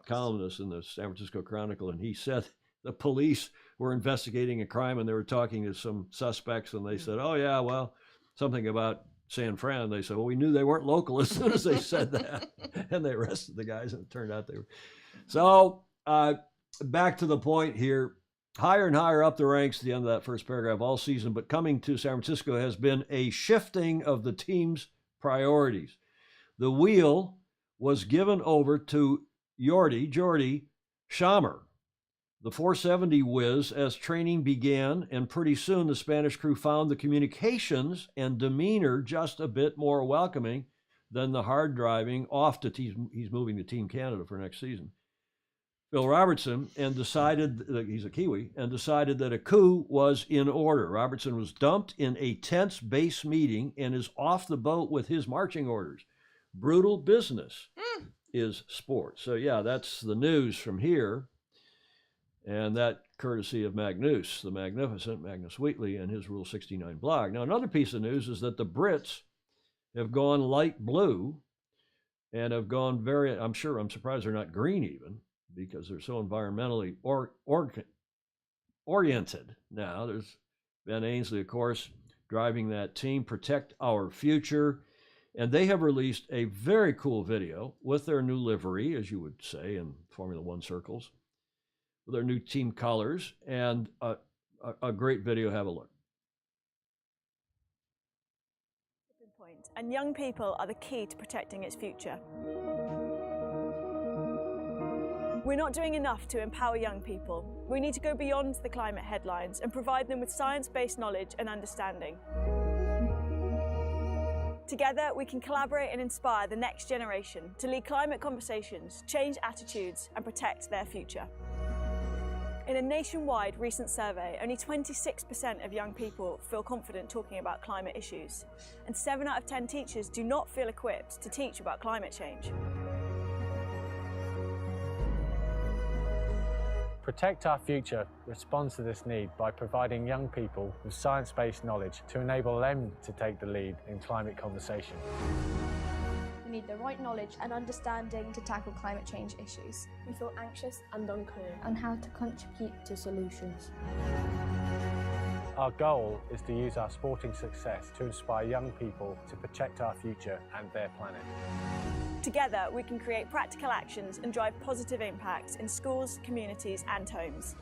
columnist in the San Francisco Chronicle, and he said the police were investigating a crime and they were talking to some suspects, and they said, oh yeah, well, something about San Fran. They said, well, we knew they weren't local as soon as they said that. And they arrested the guys, and it turned out they were. So back to the point here. Higher and higher up the ranks at the end of that first paragraph all season, but coming to San Francisco has been a shifting of the team's priorities. The wheel was given over to Jordi Schamer, the 470 whiz, as training began, and pretty soon the Spanish crew found the communications and demeanor just a bit more welcoming than the hard driving off to he's moving to Team Canada for next season. Phil Robertson, and decided, he's a Kiwi, and decided that a coup was in order. Robertson was dumped in a tense base meeting and is off the boat with his marching orders. Brutal business is sport. So yeah, that's the news from here. And that courtesy of Magnus, the Magnificent, Magnus Wheatley, and his Rule 69 blog. Now, another piece of news is that the Brits have gone light blue and have gone I'm surprised they're not green even, because they're so environmentally oriented now. There's Ben Ainsley, of course, driving that team, Protect Our Future. And they have released a very cool video with their new livery, as you would say in Formula One circles, with their new team colors, and a great video. Have a look. And young people are the key to protecting its future. We're not doing enough to empower young people. We need to go beyond the climate headlines and provide them with science-based knowledge and understanding. Together, we can collaborate and inspire the next generation to lead climate conversations, change attitudes, and protect their future. In a nationwide recent survey, only 26% of young people feel confident talking about climate issues, and 7 out of 10 teachers do not feel equipped to teach about climate change. Protect Our Future responds to this need by providing young people with science-based knowledge to enable them to take the lead in climate conversation. We need the right knowledge and understanding to tackle climate change issues. We feel anxious and unclear on how to contribute to solutions. Our goal is to use our sporting success to inspire young people to protect our future and their planet. Together, we can create practical actions and drive positive impacts in schools, communities, and homes.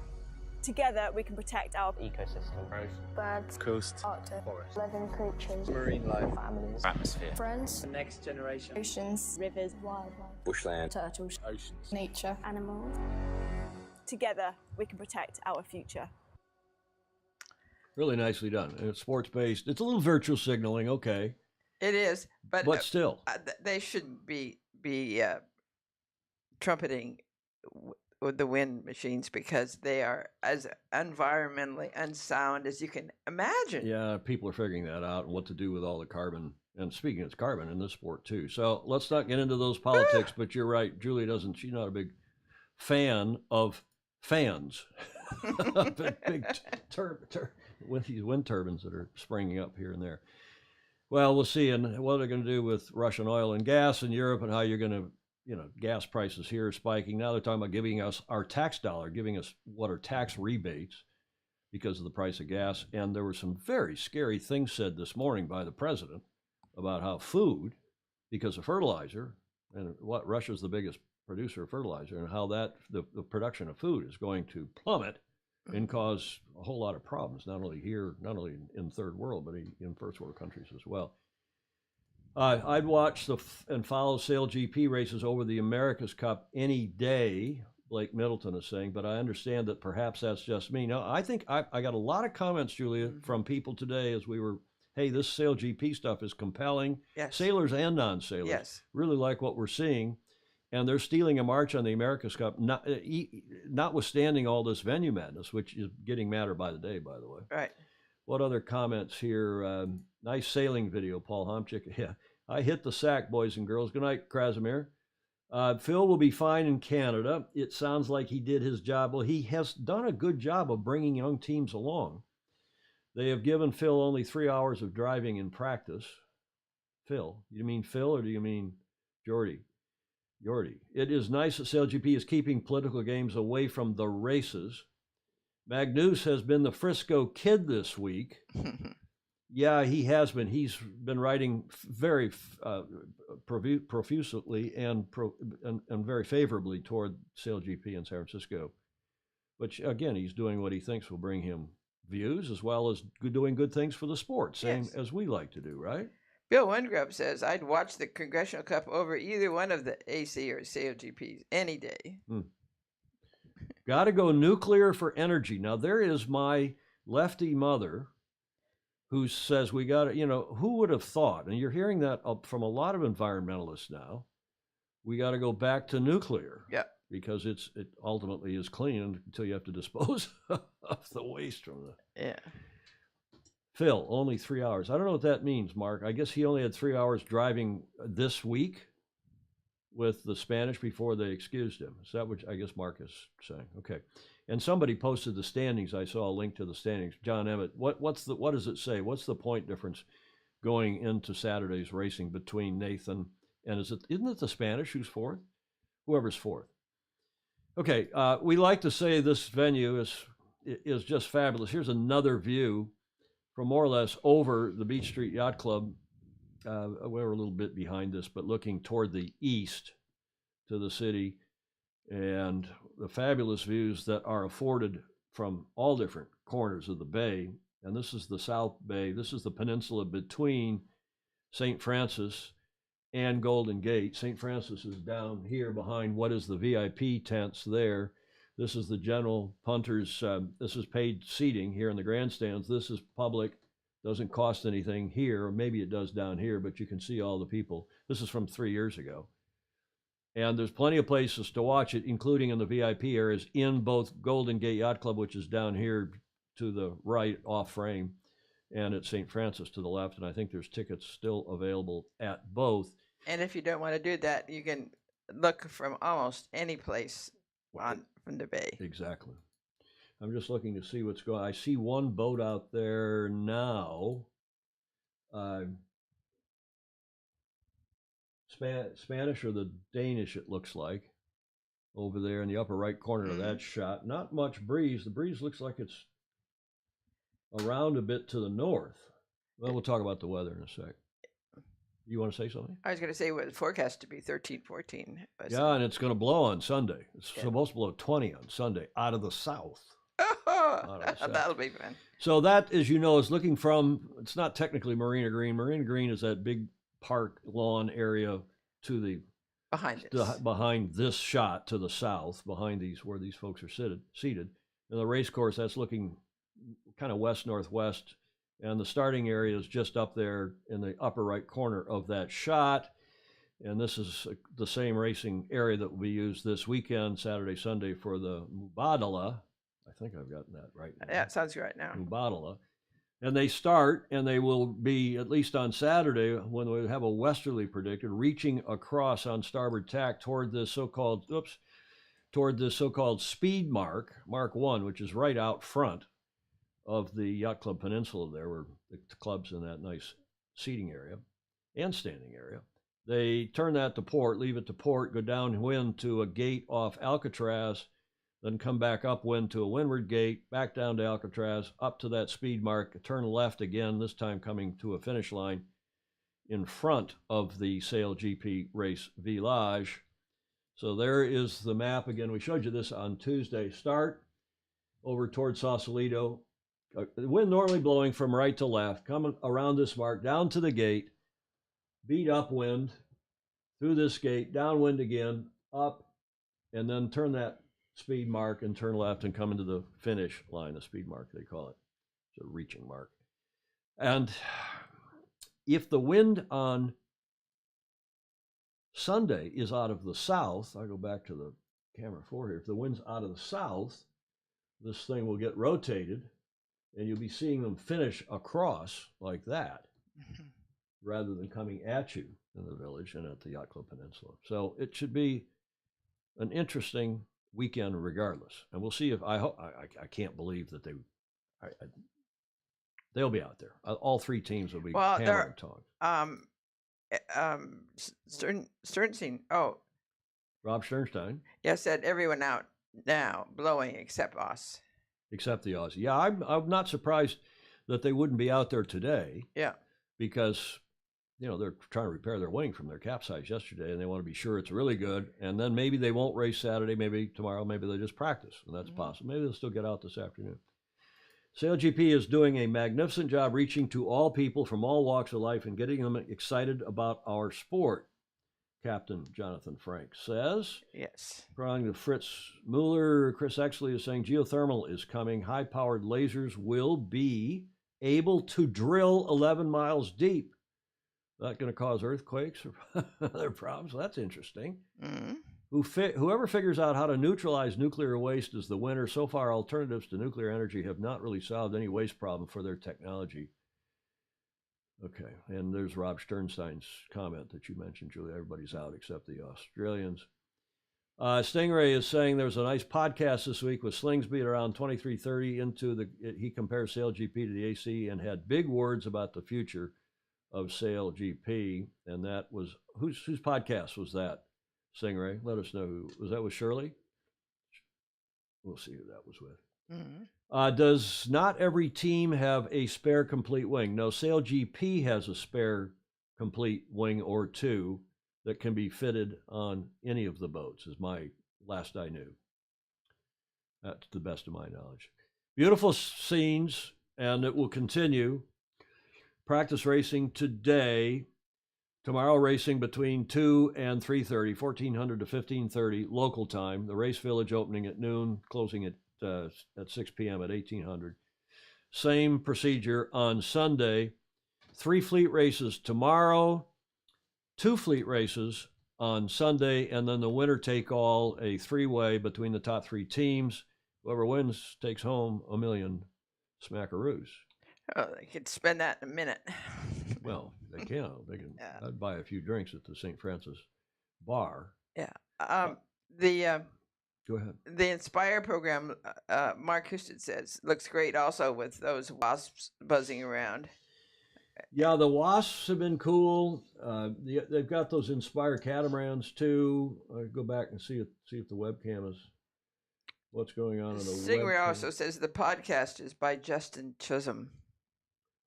Together, we can protect our ecosystem, birds, coast, Arctic, forest, living creatures, marine life, families, atmosphere, friends, the next generation, oceans, rivers, wildlife, bushland, turtles, oceans, nature, animals. Together, we can protect our future. Really nicely done. And it's sports-based. It's a little virtual signaling, okay. It is, but still, they shouldn't be trumpeting with the wind machines, because they are as environmentally unsound as you can imagine. Yeah, people are figuring that out and what to do with all the carbon. And speaking of carbon in this sport too. So let's not get into those politics. But you're right, Julie she's not a big fan of fans. big with these wind turbines that are springing up here and there. Well, we'll see, and what they're going to do with Russian oil and gas in Europe, and how you're going to, gas prices here are spiking. Now they're talking about giving us our tax dollar, giving us what are tax rebates because of the price of gas. And there were some very scary things said this morning by the president about how food, because of fertilizer, and what Russia's the biggest producer of fertilizer, and how that the production of food is going to plummet and cause a whole lot of problems, not only here, not only in third world, but in first world countries as well. I'd watch and follow SailGP races over the America's Cup any day, Blake Middleton is saying, but I understand that perhaps that's just me. Now, I think I got a lot of comments, Julia, from people today as we were, hey, this SailGP stuff is compelling. Yes. Sailors and non-sailors Yes. really like what we're seeing. And they're stealing a march on the America's Cup, notwithstanding all this venue madness, which is getting madder by the day, by the way. Right. What other comments here? Nice sailing video, Paul Homchick. Yeah, I hit the sack, boys and girls. Good night, Krasimir. Phil will be fine in Canada. It sounds like he did his job. Well, he has done a good job of bringing young teams along. They have given Phil only 3 hours of driving in practice. Phil, you mean Phil or do you mean Jordy? Jordy. It is nice that SailGP is keeping political games away from the races. Magnus has been the Frisco Kid this week. Yeah, he has been. He's been writing very profusely and very favorably toward SailGP in San Francisco. But again, he's doing what he thinks will bring him views, as well as doing good things for the sport, same as we like to do, right? Bill Windgrub says, I'd watch the Congressional Cup over either one of the AC or SailGPs any day. Got to go nuclear for energy. Now, there is my lefty mother who says we got to, who would have thought, and you're hearing that from a lot of environmentalists now, we got to go back to nuclear. Yeah. Because it ultimately is clean until you have to dispose of the waste from the... Yeah. Phil, only 3 hours. I don't know what that means, Mark. I guess he only had 3 hours driving this week with the Spanish before they excused him. Is that what I guess Mark is saying? Okay. And somebody posted the standings. I saw a link to the standings. John Emmett, what does it say? What's the point difference going into Saturday's racing between Nathan and isn't it the Spanish who's fourth? Whoever's fourth. Okay. We like to say this venue is just fabulous. Here's another view from more or less over the Beach Street Yacht Club. We're a little bit behind this, but looking toward the east to the city and the fabulous views that are afforded from all different corners of the bay. And this is the South Bay. This is the peninsula between St. Francis and Golden Gate. St. Francis is down here behind what is the VIP tents there. This is the general punters. This is paid seating here in the grandstands. This is public. Doesn't cost anything here. Or maybe it does down here, but you can see all the people. This is from 3 years ago. And there's plenty of places to watch it, including in the VIP areas in both Golden Gate Yacht Club, which is down here to the right off frame, and at St. Francis to the left. And I think there's tickets still available at both. And if you don't want to do that, you can look from almost any place from the bay. Exactly. I'm just looking to see what's going on. I see one boat out there now. Spanish or the Danish, it looks like, over there in the upper right corner of that shot. Not much breeze. The breeze looks like it's around a bit to the north. Well, we'll talk about the weather in a sec. You want to say something? I was going to say it was forecast to be 13, 14. Yeah, and it's going to blow on Sunday. It's supposed to blow 20 on Sunday out of the south. That'll be fun. So that, as you know, is looking from, it's not technically Marina Green. Marina Green is that big park lawn area to the behind this shot to the south, behind where these folks are seated. And the race course, that's looking kind of west-northwest. And the starting area is just up there in the upper right corner of that shot. And this is the same racing area that will be used this weekend, Saturday, Sunday, for the Mubadala. I think I've gotten that right now. Yeah, it sounds right now. Mubadala. And they start, and they will be, at least on Saturday, when we have a westerly predicted, reaching across on starboard tack toward this so-called speed mark, Mark 1, which is right out front of the Yacht Club Peninsula there, where the club's in that nice seating area and standing area. They turn that to port, leave it to port, go downwind to a gate off Alcatraz, then come back upwind to a windward gate, back down to Alcatraz, up to that speed mark, turn left again, this time coming to a finish line in front of the SailGP race village. So there is the map. Again, we showed you this on Tuesday. Start over towards Sausalito. The wind normally blowing from right to left, coming around this mark, down to the gate, beat upwind, through this gate, downwind again, up, and then turn that speed mark and turn left and come into the finish line, the speed mark they call it. It's a reaching mark. And if the wind on Sunday is out of the south, I'll go back to the camera 4 here. If the wind's out of the south, this thing will get rotated and you'll be seeing them finish across like that rather than coming at you in the village and at the Yacht Club Peninsula. So it should be an interesting weekend regardless. And we'll see if I can't believe that they'll be out there. All 3 teams will be hammer and tongs. Sternstein. Oh, Rob Sternstein. Yeah, said everyone out now, blowing except us. Except the Aussie. Yeah, I'm not surprised that they wouldn't be out there today. Yeah. Because, you know, they're trying to repair their wing from their capsize yesterday, and they want to be sure it's really good. And then maybe they won't race Saturday, maybe tomorrow, maybe they just practice, and that's possible. Maybe they'll still get out this afternoon. SailGP is doing a magnificent job reaching to all people from all walks of life and getting them excited about our sport, Captain Jonathan Frank says. Yes. According to Fritz Mueller, Chris Exley is saying geothermal is coming. High-powered lasers will be able to drill 11 miles deep. Not going to cause earthquakes or other problems. Well, that's interesting. Whoever figures out how to neutralize nuclear waste is the winner. So far, alternatives to nuclear energy have not really solved any waste problem for their technology. Okay, and there's Rob Sternstein's comment that you mentioned, Julie. Everybody's out except the Australians. Stingray is saying there's a nice podcast this week with Slingsby at around 23:30 he compares SailGP to the AC and had big words about the future of SailGP, and that was whose podcast was that? Stingray, let us know who was that. With Shirley? We'll see who that was with. Does not every team have a spare complete wing? No, SailGP has a spare complete wing or 2 that can be fitted on any of the boats, is my last I knew. That's the best of my knowledge. Beautiful scenes, and it will continue. Practice racing today. Tomorrow racing between 2 and 3:30, 1400 to 1530 local time. The race village opening at noon, closing at 6 p.m. at 1800. Same procedure on Sunday. 3 fleet races tomorrow, 2 fleet races on Sunday, and then the winner take all, a 3-way between the top 3 teams. Whoever wins takes home $1 million smackaroos. Oh, they could spend that in a minute. Well, they can. They can. Yeah. I'd buy a few drinks at the St. Francis bar. Yeah. Go ahead. The Inspire program, Mark Houston says, looks great also with those wasps buzzing around. Yeah, the wasps have been cool. They've got those Inspire catamarans too. Go back and see if the webcam is what's going on in the Stingray webcam. also says the podcast is by Justin Chisholm.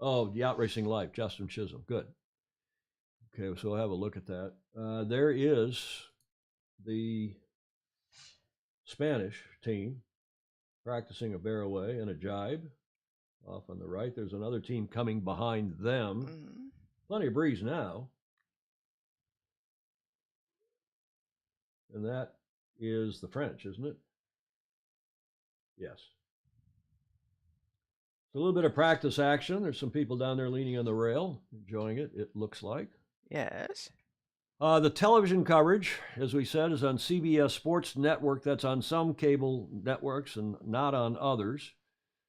Oh, Yacht Racing Live, Justin Chisholm. Good. Okay, so we'll have a look at that. There is the Spanish team practicing a barroway and a jibe off on the right. There's another team coming behind them. Plenty of breeze now. And that is the French, isn't it? Yes. A little bit of practice action. There's some people down there leaning on the rail, enjoying it, it looks like. Yes. The television coverage, as we said, is on CBS Sports Network. That's on some cable networks and not on others.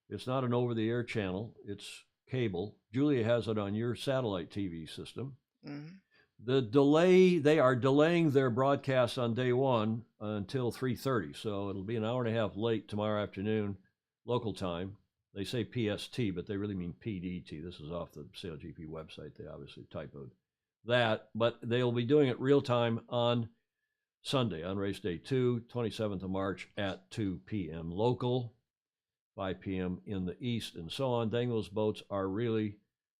It's not an over-the-air channel. It's cable. Julia has it on your satellite TV system. The delay, they are delaying their broadcast on day 1 until 3:30. So it'll be an hour and a half late tomorrow afternoon, local time. They say PST, but they really mean PDT. This is off the SailGP website. They obviously typoed that, but they'll be doing it real time on Sunday, on race day 2, 27th of March at 2 p.m. local, 5 p.m. in the east, and so on. Dang, those boats are really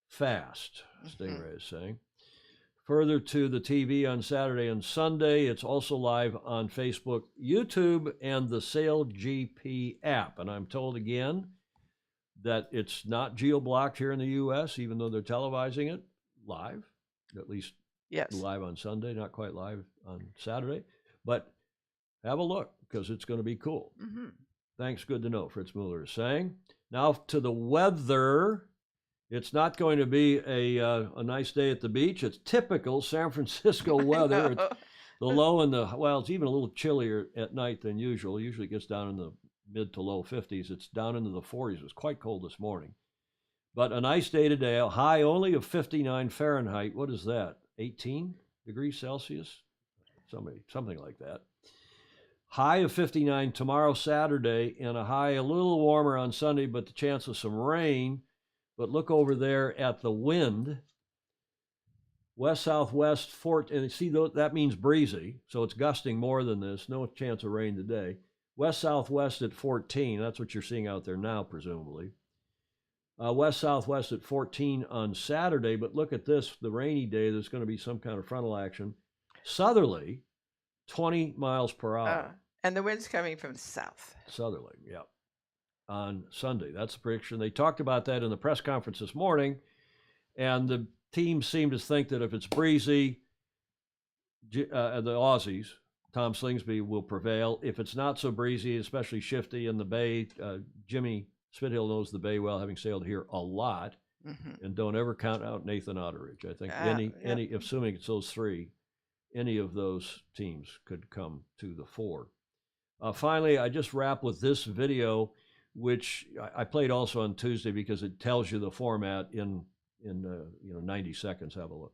fast, Stingray is saying. Further to the TV on Saturday and Sunday, it's also live on Facebook, YouTube, and the SailGP app. And I'm told again that it's not geo-blocked here in the U.S., even though they're televising it live, at least live on Sunday, not quite live on Saturday. But have a look, because it's going to be cool. Thanks, good to know, Fritz Mueller is saying. Now to the weather. It's not going to be a nice day at the beach. It's typical San Francisco weather. It's the low and it's even a little chillier at night than usual. Usually it gets down in the mid to low 50s. It's down into the 40s. It was quite cold this morning. But a nice day today, a high only of 59 Fahrenheit. What is that? 18 degrees Celsius? Something like that. High of 59 tomorrow, Saturday, and a high a little warmer on Sunday, but the chance of some rain. But look over there at the wind, west-southwest, and see that means breezy, so it's gusting more than this. No chance of rain today. West-southwest at 14, that's what you're seeing out there now, presumably. West-southwest at 14 on Saturday, but look at this, the rainy day, there's going to be some kind of frontal action. Southerly, 20 miles per hour. And the wind's coming from the south. Southerly, yeah. On Sunday. That's the prediction. They talked about that in the press conference this morning, and the team seemed to think that if it's breezy, the Aussies, Tom Slingsby, will prevail. If it's not so breezy, especially shifty in the bay, Jimmy Spithill knows the bay well, having sailed here a lot, and don't ever count out Nathan Otteridge. I think any, assuming it's those three, any of those teams could come to the fore. Finally, I just wrap with this video, which I played also on Tuesday because it tells you the format in 90 seconds. Have a look.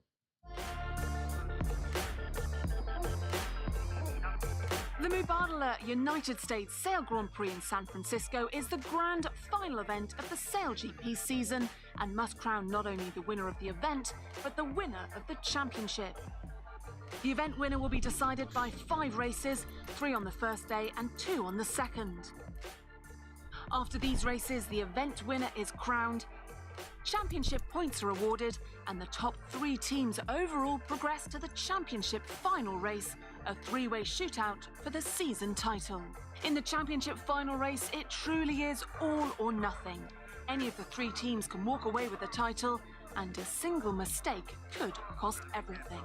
The Mubadala United States Sail Grand Prix in San Francisco is the grand final event of the SailGP season and must crown not only the winner of the event, but the winner of the championship. The event winner will be decided by 5 races, 3 on the first day and 2 on the second. After these races, the event winner is crowned, championship points are awarded, and the top 3 teams overall progress to the championship final race, a 3-way shootout for the season title. In the championship final race, it truly is all or nothing. Any of the 3 teams can walk away with the title, and a single mistake could cost everything.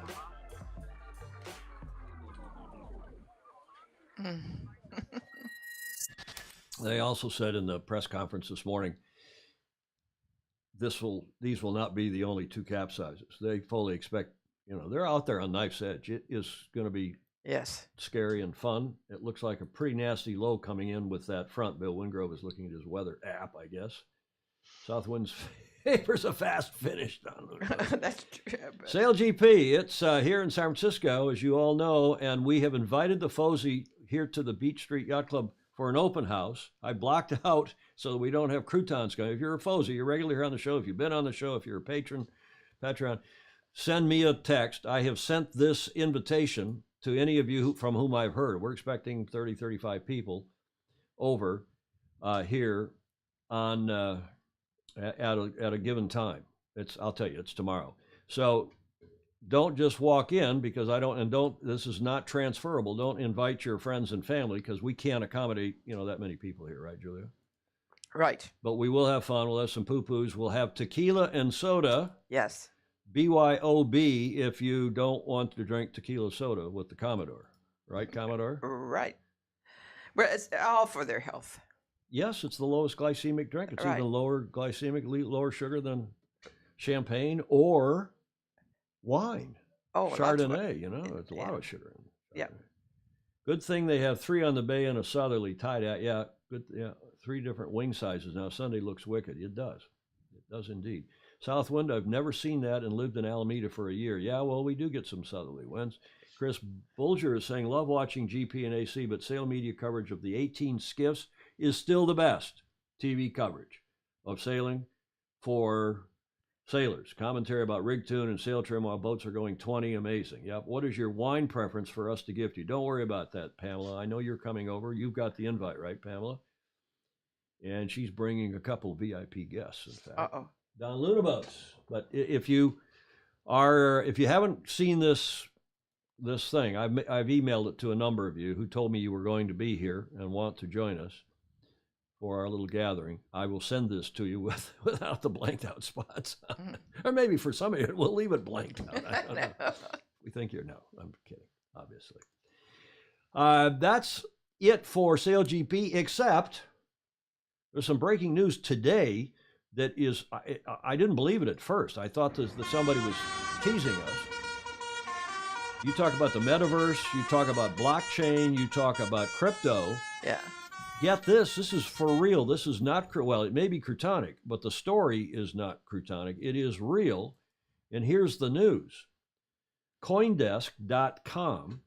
They also said in the press conference this morning, these will not be the only 2 capsizes. They fully expect, they're out there on knife's edge. It is going to be scary and fun. It looks like a pretty nasty low coming in with that front. Bill Wingrove is looking at his weather app, I guess. South winds favors a fast finish. That's true. SailGP, it's here in San Francisco, as you all know, and we have invited the FOSI here to the Beach Street Yacht Club for an open house. I blocked out so that we don't have croutons going. If you're a FOSI, you're regular here on the show. If you've been on the show, if you're a patron, send me a text. I have sent this invitation to any of you from whom I've heard. We're expecting 30, 35 people over here on at a given time. I'll tell you, it's tomorrow. So don't just walk in because this is not transferable. Don't invite your friends and family because we can't accommodate, that many people here, right, Julia? Right. But we will have fun. We'll have some poo-poos. We'll have tequila and soda. Yes. BYOB if you don't want to drink tequila soda with the Commodore. Right, Commodore? Right. Well, it's all for their health. Yes, it's the lowest glycemic drink. It's even lower glycemic, lower sugar than champagne or wine. Chardonnay, it's a lot of sugar. Yeah. Good thing they have 3 on the bay and a southerly tied out. Yeah, good. Yeah, 3 different wing sizes. Now Sunday looks wicked. It does. It does indeed. South wind, I've never seen that and lived in Alameda for a year. Yeah, well, we do get some southerly winds. Chris Bulger is saying, love watching GP and AC, but sail media coverage of the 18 skiffs is still the best TV coverage. of sailing for sailors. Commentary about rig tune and sail trim while boats are going 20. Amazing. Yep. What is your wine preference for us to gift you? Don't worry about that, Pamela. I know you're coming over. You've got the invite, right, Pamela? And she's bringing a couple VIP guests, in fact. Uh-oh. Don Luna boats. But if you haven't seen this thing, I've emailed it to a number of you who told me you were going to be here and want to join us for our little gathering. I will send this to you without the blanked out spots. Or maybe for some of you, we'll leave it blanked out. I don't know. We think you're, no, I'm kidding, obviously. That's it for SailGP, except there's some breaking news today that is, I didn't believe it at first. I thought that somebody was teasing us. You talk about the metaverse, you talk about blockchain, you talk about crypto. Yeah. Get this is for real. This is not, well, it may be Crutonic, but the story is not Crutonic. It is real. And here's the news. Coindesk.com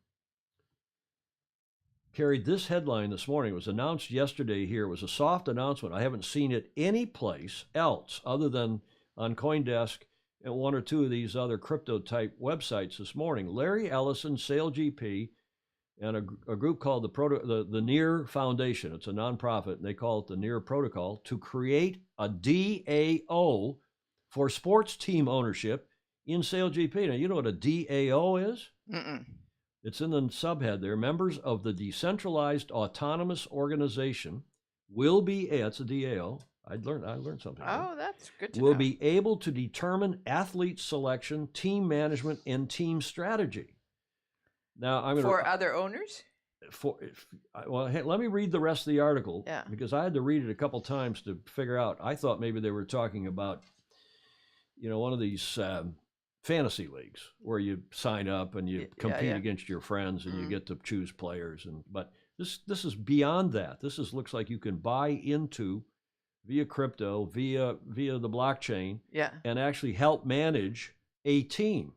carried this headline this morning. It was announced yesterday here. It was a soft announcement. I haven't seen it anyplace else other than on Coindesk and one or two of these other crypto-type websites this morning. Larry Ellison, SailGP, and a group called the NEAR Foundation. It's a nonprofit, and they call it the NEAR Protocol, to create a DAO for sports team ownership in SailGP. Now, you know what a DAO is? Mm-mm. It's in the subhead there. Members of the Decentralized Autonomous Organization will be, it's a DAO. I learned something. Oh, that's good to will know. be able to determine athlete selection, team management, and team strategy. Now, I'm going to for other owners. Well, hey, let me read the rest of the article. Yeah. Because I had to read it a couple times to figure out. I thought maybe they were talking about, one of these fantasy leagues where you sign up and you compete against your friends and you get to choose players. But this is beyond that. This looks like you can buy into via crypto, via the blockchain, and actually help manage a team.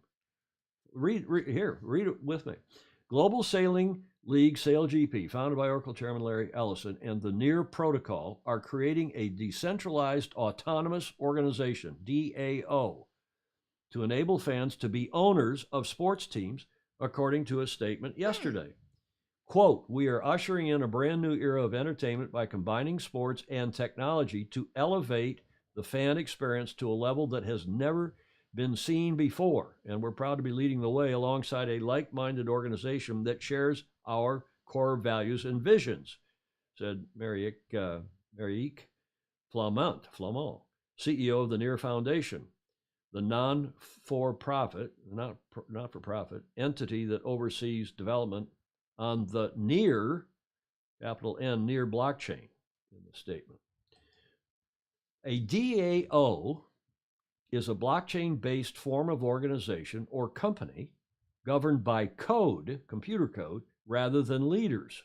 Read it with me. Global Sailing League, SailGP, founded by Oracle Chairman Larry Ellison, and the NEAR Protocol are creating a decentralized autonomous organization, DAO, to enable fans to be owners of sports teams, according to a statement yesterday. Quote, we are ushering in a brand new era of entertainment by combining sports and technology to elevate the fan experience to a level that has never been seen before. And we're proud to be leading the way alongside a like-minded organization that shares our core values and visions, said Marieke Flamant, CEO of the NEAR Foundation, the not-for-profit entity that oversees development on the NEAR, capital N, NEAR blockchain in the statement. A DAO is a blockchain-based form of organization or company governed by code, computer code, rather than leaders.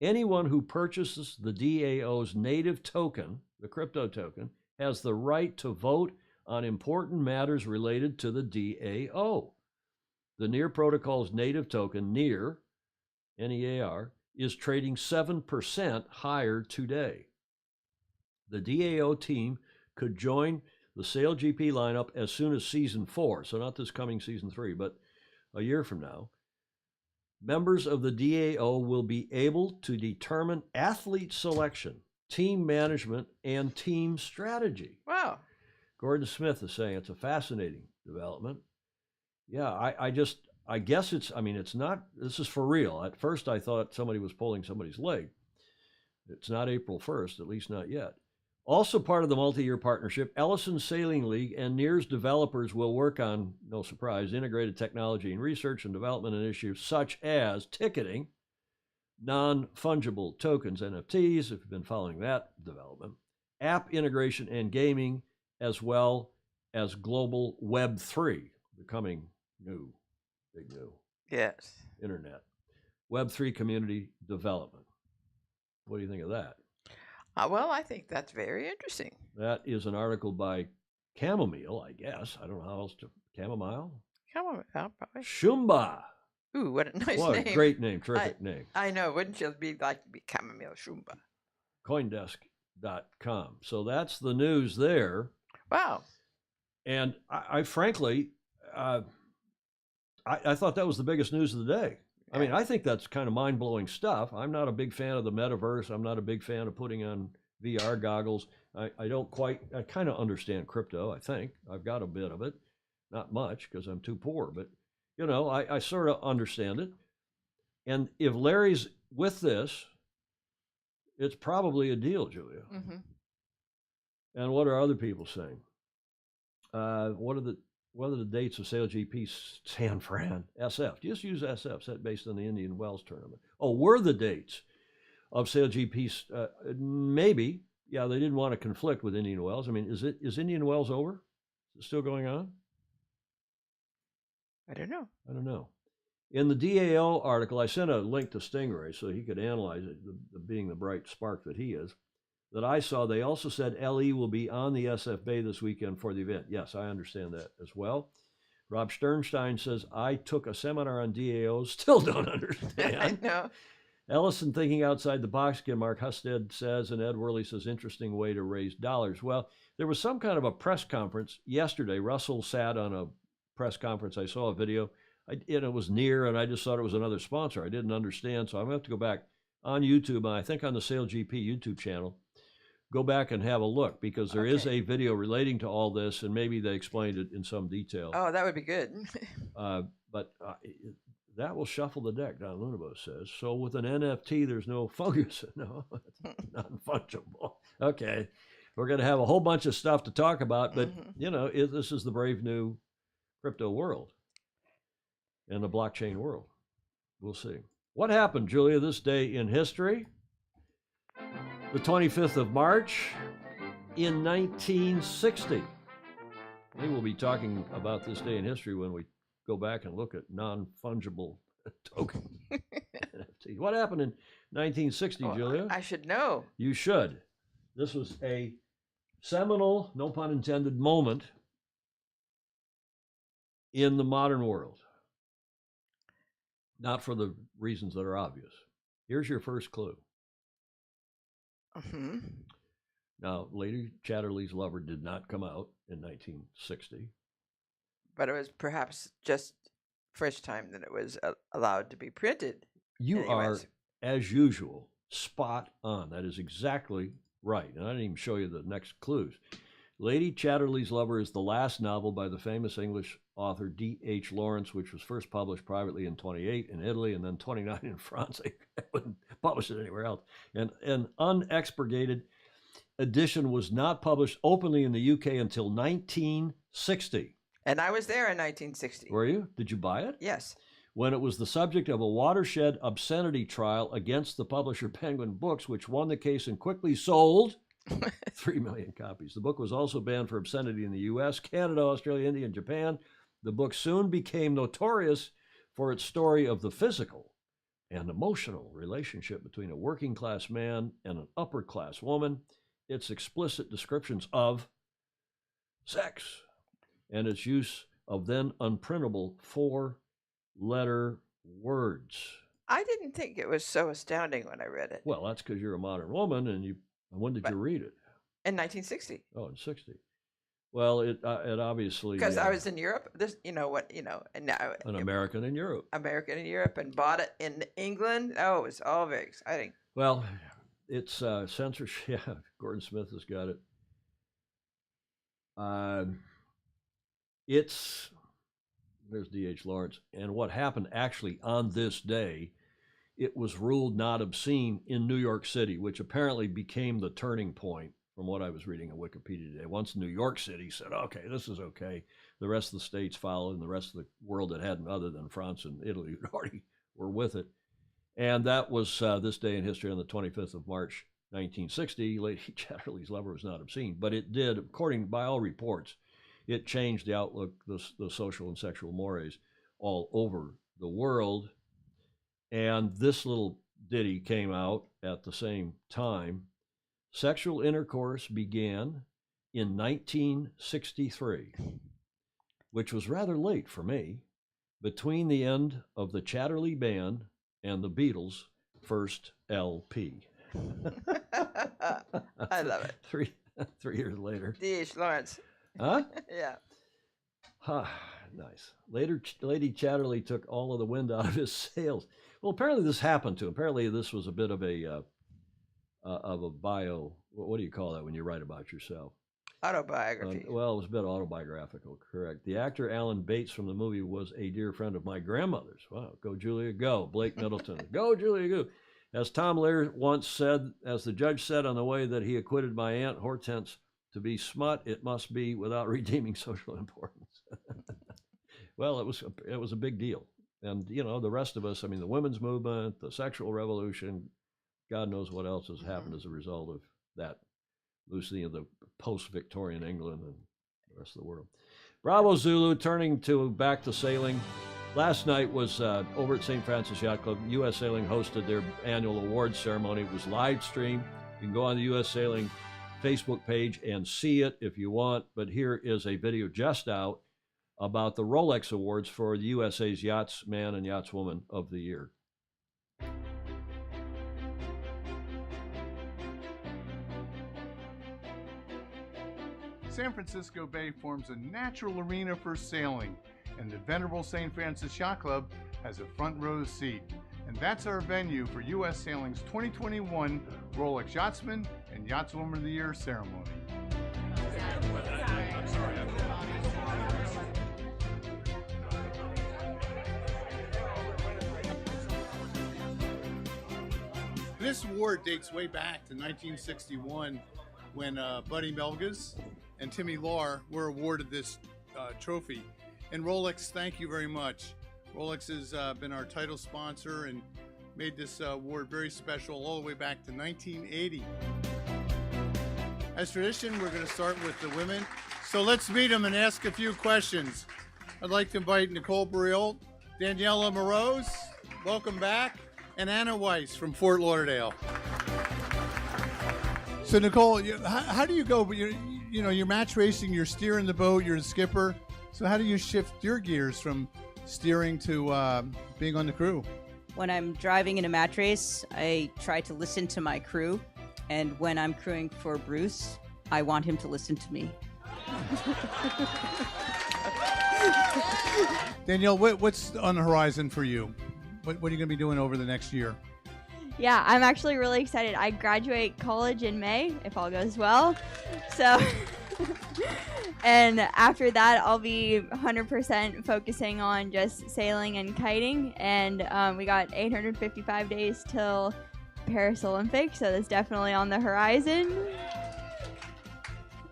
Anyone who purchases the DAO's native token, the crypto token, has the right to vote on important matters related to the DAO. The NEAR protocol's native token, NEAR, N-E-A-R, is trading 7% higher today. The DAO team could join the SailGP lineup as soon as season 4, so not this coming season 3, but a year from now. Members of the DAO will be able to determine athlete selection, team management, and team strategy. Wow. Gordon Smith is saying it's a fascinating development. Yeah, I guess it's not, this is for real. At first I thought somebody was pulling somebody's leg. It's not April 1st, at least not yet. Also part of the multi-year partnership, Ellison Sailing League and NEAR's developers will work on, no surprise, integrated technology and research and development initiatives such as ticketing, non-fungible tokens, NFTs, if you've been following that development, app integration and gaming, as well as global Web3, becoming new, big new. Yes. Internet. Web3 community development. What do you think of that? Well, I think that's very interesting. That is an article by Chamomile, I guess. I don't know how else to... Chamomile? Chamomile, probably. Shumba. Ooh, what a nice What name. A great name, terrific name. I know. Wouldn't you like to be Chamomile Shumba? Coindesk SailGP.com. So that's the news there. Wow. And I frankly, I thought that was the biggest news of the day. I mean, I think that's kind of mind-blowing stuff. I'm not a big fan of the metaverse. I'm not a big fan of putting on VR goggles. I kind of understand crypto, I think. I've got a bit of it. Not much, because I'm too poor. But, you know, I sort of understand it. And if Larry's with this, it's probably a deal, Julia. Mm-hmm. And what are other people saying? What are the dates of SailGP San Fran? SF. Just use SF, set based on the Indian Wells tournament. Oh, were the dates of SailGP, maybe. Yeah, they didn't want to conflict with Indian Wells. I mean, is Indian Wells over? Is it still going on? I don't know. I don't know. In the DAO article, I sent a link to Stingray so he could analyze it, being the bright spark that he is, that I saw. They also said LE will be on the SF Bay this weekend for the event. Yes, I understand that as well. Rob Sternstein says, I took a seminar on DAOs, still don't understand. I know. Ellison thinking outside the box again, Mark Husted says, and Ed Worley says, interesting way to raise dollars. Well, there was some kind of a press conference yesterday. Russell sat on a press conference. I saw a video. It was near, and I just thought it was another sponsor. I didn't understand, so I'm going to have to go back on YouTube, and I think on the SailGP YouTube channel, go back and have a look, because there is a video relating to all this, and maybe they explained it in some detail. Oh, that would be good. But that will shuffle the deck, Don Lunabo says. So with an NFT, there's no fungus. No, it's non-fungible. Okay. We're going to have a whole bunch of stuff to talk about, but, you know, this is the brave new crypto world and the blockchain world. We'll see. What happened, Julia, this day in history? The 25th of March in 1960. Maybe we'll be talking about this day in history when we go back and look at non-fungible token NFT. What happened in 1960, Julia? I should know. You should. This was a seminal, no pun intended, moment in the modern world. Not for the reasons that are obvious. Here's your first clue. Mm-hmm. Now, Lady Chatterley's Lover did not come out in 1960. But it was perhaps just first time that it was allowed to be printed. You are, as usual, spot on. That is exactly right. And I didn't even show you the next clues. Lady Chatterley's Lover is the last novel by the famous English author D.H. Lawrence, which was first published privately in 28 in Italy and then 29 in France. They wouldn't publish it anywhere else. And an unexpurgated edition was not published openly in the UK until 1960. And I was there in 1960. Were you? Did you buy it? Yes. When it was the subject of a watershed obscenity trial against the publisher Penguin Books, which won the case and quickly sold 3 million copies. The book was also banned for obscenity in the U.S., Canada, Australia, India, and Japan. The book soon became notorious for its story of the physical and emotional relationship between a working-class man and an upper-class woman, its explicit descriptions of sex, and its use of then unprintable 4-letter words. I didn't think it was so astounding when I read it. Well, that's because you're a modern woman, and when did you read it? In 1960. Oh, in 60. Well, it obviously because I was in Europe. And now an American in Europe. American in Europe, and bought it in England. Oh, it was all very exciting. Well, it's censorship. Yeah, Gordon Smith has got it. There's D.H. Lawrence, and what happened actually on this day, it was ruled not obscene in New York City, which apparently became the turning point from what I was reading on Wikipedia today. Once New York City said, okay, this is okay, the rest of the states followed, and the rest of the world that hadn't, other than France and Italy, already were with it. And that was this day in history on the 25th of March, 1960. Lady Chatterley's Lover was not obscene, but it did, according by all reports, it changed the outlook, the social and sexual mores all over the world. And this little ditty came out at the same time. Sexual intercourse began in 1963, which was rather late for me, between the end of the Chatterley Band and the Beatles' first LP. I love it. 3 years later. D.H. Lawrence. Huh? Yeah. Nice. Later, Lady Chatterley took all of the wind out of his sails. Well, apparently this happened to him. Apparently this was a bit of a bio. What do you call that when you write about yourself? Autobiography. Well, it was a bit autobiographical, correct. The actor Alan Bates from the movie was a dear friend of my grandmother's. Wow, go Julia, go. Blake Middleton, go Julia, go. As Tom Lear once said, as the judge said on the way that he acquitted my Aunt Hortense, to be smut, it must be without redeeming social importance. Well, it was a big deal. And, you know, the rest of us, I mean, the women's movement, the sexual revolution, God knows what else has happened as a result of that loosening of the post-Victorian England and the rest of the world. Bravo Zulu, turning back to sailing. Last night was over at St. Francis Yacht Club. U.S. Sailing hosted their annual awards ceremony. It was live streamed. You can go on the U.S. Sailing Facebook page and see it if you want. But here is a video just out about the Rolex Awards for the USA's Yachtsman and Yachtswoman of the Year. San Francisco Bay forms a natural arena for sailing, and the venerable St. Francis Yacht Club has a front row seat. And that's our venue for U.S. Sailing's 2021 Rolex Yachtsman and Yachtswoman of the Year ceremony. This award dates way back to 1961 when Buddy Melges and Timmy Lahr were awarded this trophy. And Rolex, thank you very much. Rolex has been our title sponsor and made this award very special all the way back to 1980. As tradition, we're going to start with the women. So let's meet them and ask a few questions. I'd like to invite Nicole Brill, Daniela Moroz, welcome back, and Anna Weiss from Fort Lauderdale. So Nicole, how do you go? You're match racing, you're steering the boat, you're the skipper. So how do you shift your gears from steering to being on the crew? When I'm driving in a match race, I try to listen to my crew. And when I'm crewing for Bruce, I want him to listen to me. Danielle, what's on the horizon for you? What are you going to be doing over the next year? Yeah, I'm actually really excited. I graduate college in May, if all goes well. So, and after that, I'll be 100% focusing on just sailing and kiting. And we got 855 days till Paris Olympics, so that's definitely on the horizon.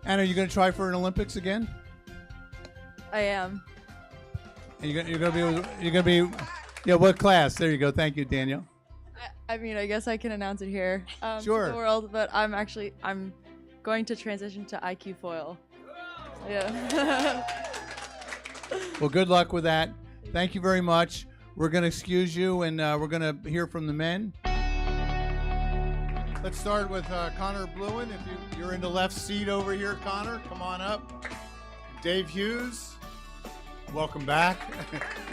Anna, are you going to try for an Olympics again? I am. And you're going to be, yeah. What class? There you go. Thank you, Danielle. I mean, I guess I can announce it here Sure. to the world, but I'm going to transition to IQ foil. Yeah. Well, good luck with that. Thank you very much. We're going to excuse you, and we're going to hear from the men. Let's start with Connor Bluen. If you're in the left seat over here, Connor, come on up. Dave Hughes, welcome back.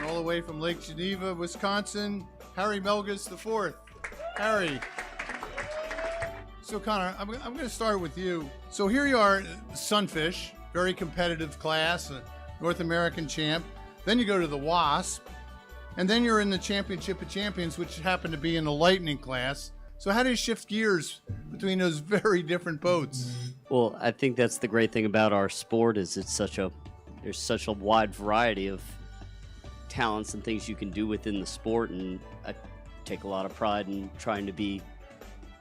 All the way from Lake Geneva, Wisconsin, Harry Melges IV. Harry. So Connor, I'm going to start with you. So here you are, Sunfish, very competitive class, North American champ. Then you go to the Wasp, and then you're in the Championship of Champions, which happened to be in the Lightning class. So how do you shift gears between those very different boats? Well, I think that's the great thing about our sport is there's such a wide variety of talents and things you can do within the sport, and I take a lot of pride in trying to be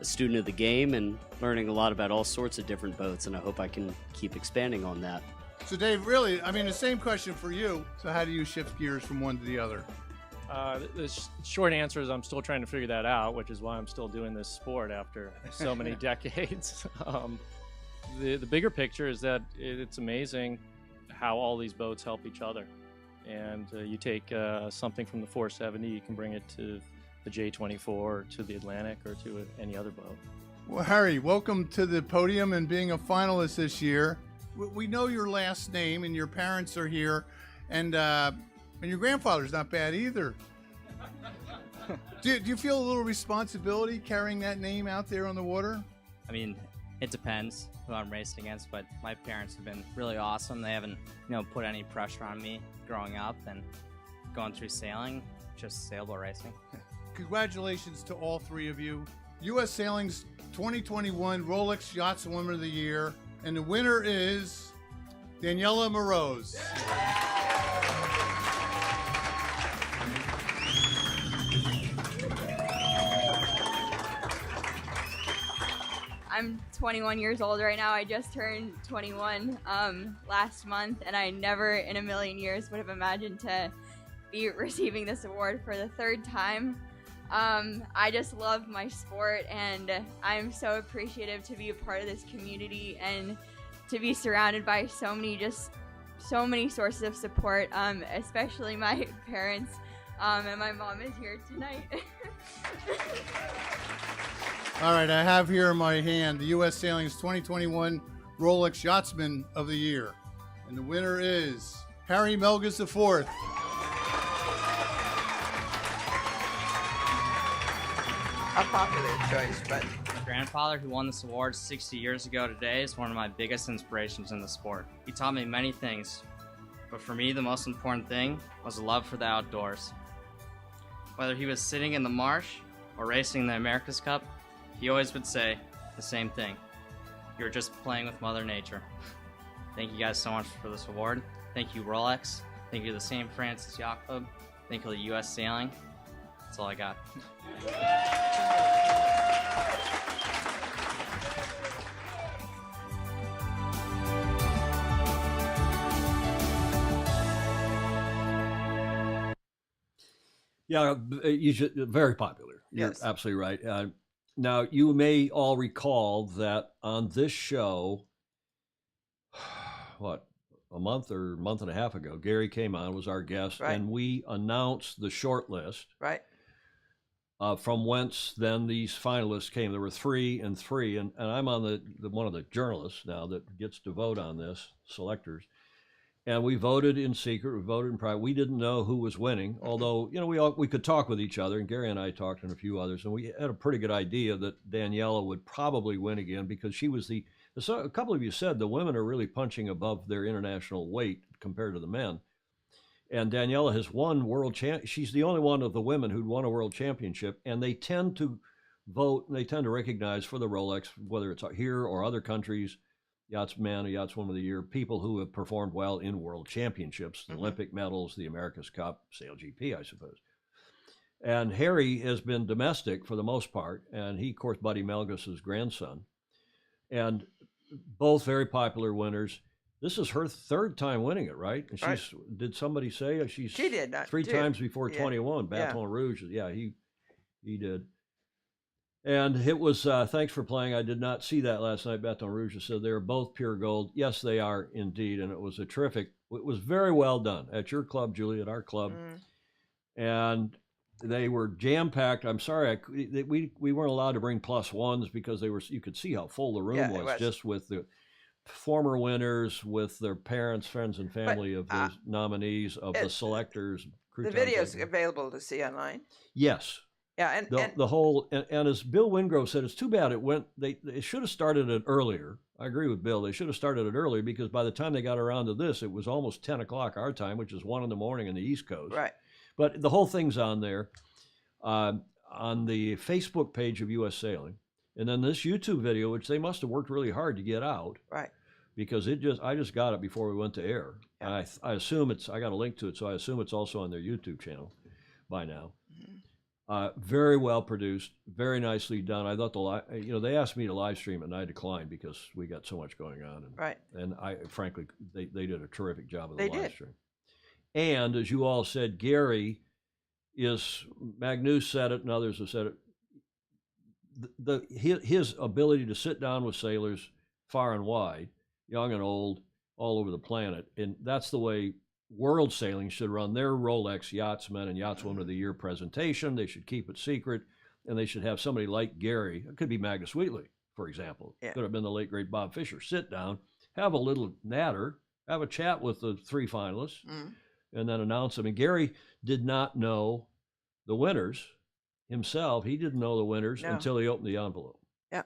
a student of the game and learning a lot about all sorts of different boats, and I hope I can keep expanding on that. So Dave, really, I mean, the same question for you. So how do you shift gears from one to the other? The short answer is I'm still trying to figure that out, which is why I'm still doing this sport after so many decades. The bigger picture is that it's amazing how all these boats help each other. And you take something from the 470, you can bring it to the J24 or to the Atlantic or to any other boat. Well, Harry, welcome to the podium and being a finalist this year. We know your last name and your parents are here, and your grandfather's not bad either. Do you feel a little responsibility carrying that name out there on the water? I mean, it depends who I'm racing against, but my parents have been really awesome. They haven't, put any pressure on me growing up and going through sailing, just sailboat racing. Congratulations to all three of you. U.S. Sailing's 2021 Rolex Yachtswoman of the Year, and the winner is Daniela Moroz. I'm 21 years old right now. I just turned 21 last month, and I never in a million years would have imagined to be receiving this award for the third time. I just love my sport, and I'm so appreciative to be a part of this community and to be surrounded by so many sources of support, especially my parents, and my mom is here tonight. All right, I have here in my hand the U.S. Sailing's 2021 Rolex Yachtsman of the Year. And the winner is Harry Melges IV. A popular choice, but... My grandfather, who won this award 60 years ago today, is one of my biggest inspirations in the sport. He taught me many things, but for me, the most important thing was a love for the outdoors. Whether he was sitting in the marsh or racing the America's Cup, he always would say the same thing. You're just playing with Mother Nature. Thank you guys so much for this award. Thank you, Rolex. Thank you to the St. Francis Yacht Club. Thank you to U.S. Sailing. That's all I got. Yeah, you should, very popular. You're Yes. absolutely right. Now, you may all recall that on this show, what, a month or month and a half ago, Gary came on, was our guest, Right. and we announced the short list. Right. From whence then these finalists came. There were 3 and 3, and I'm on the one of the journalists now that gets to vote on this, selectors. And we voted in secret, we voted in private. We didn't know who was winning, although, we could talk with each other, and Gary and I talked and a few others, and we had a pretty good idea that Daniela would probably win again because she was a couple of you said the women are really punching above their international weight compared to the men. And Daniela has won she's the only one of the women who'd won a world championship, and they tend to vote and they tend to recognize for the Rolex, whether it's here or other countries, Yachtsman or Yachtswoman of the Year, people who have performed well in world championships, the Olympic medals, the America's Cup, SailGP, I suppose. And Harry has been domestic for the most part, and he, of course, Buddy Melges' grandson. And both very popular winners. This is her third time winning it, right? And Right. Did somebody say she did, not 3 two. times before Yeah. 21, Yeah. Baton Rouge. Yeah, he did. And it was, thanks for playing. I did not see that last night. Baton Rouge said they were both pure gold. Yes, they are indeed. And it was it was very well done at your club, Julie, at our club. And they were jam-packed. I'm sorry, we weren't allowed to bring +1s because you could see how full the room Yeah, it was, just with the former winners, with their parents, friends, and family of those nominees, of the selectors. The video's available to see online. Yes. Yeah, and The whole, and as Bill Wingrove said, it's too bad they should have started it earlier. I agree with Bill. They should have started it earlier because by the time they got around to this, it was almost 10 o'clock our time, which is 1 in the morning in the East Coast. Right. But the whole thing's on there, on the Facebook page of U.S. Sailing. And then this YouTube video, which they must have worked really hard to get out. Right. Because I just got it before we went to air. Yeah. I assume I got a link to it, so I assume it's also on their YouTube channel by now. Very well produced, very nicely done. I thought they asked me to live stream it, and I declined because we got so much going on. Right. And frankly, they did a terrific job of the They live did. stream. And as you all said, Gary Magnus said it, and others have said it. His ability to sit down with sailors far and wide, young and old, all over the planet, and that's the way World Sailing should run their Rolex Yachtsman and Yachtswoman of the Year presentation. They should keep it secret, and they should have somebody like Gary. It could be Magnus Wheatley, for example. Yeah. Could have been the late, great Bob Fisher. Sit down, have a little natter, have a chat with the 3 finalists, and then announce them. And Gary did not know the winners himself, he didn't know the winners No. until he opened the envelope. Yeah.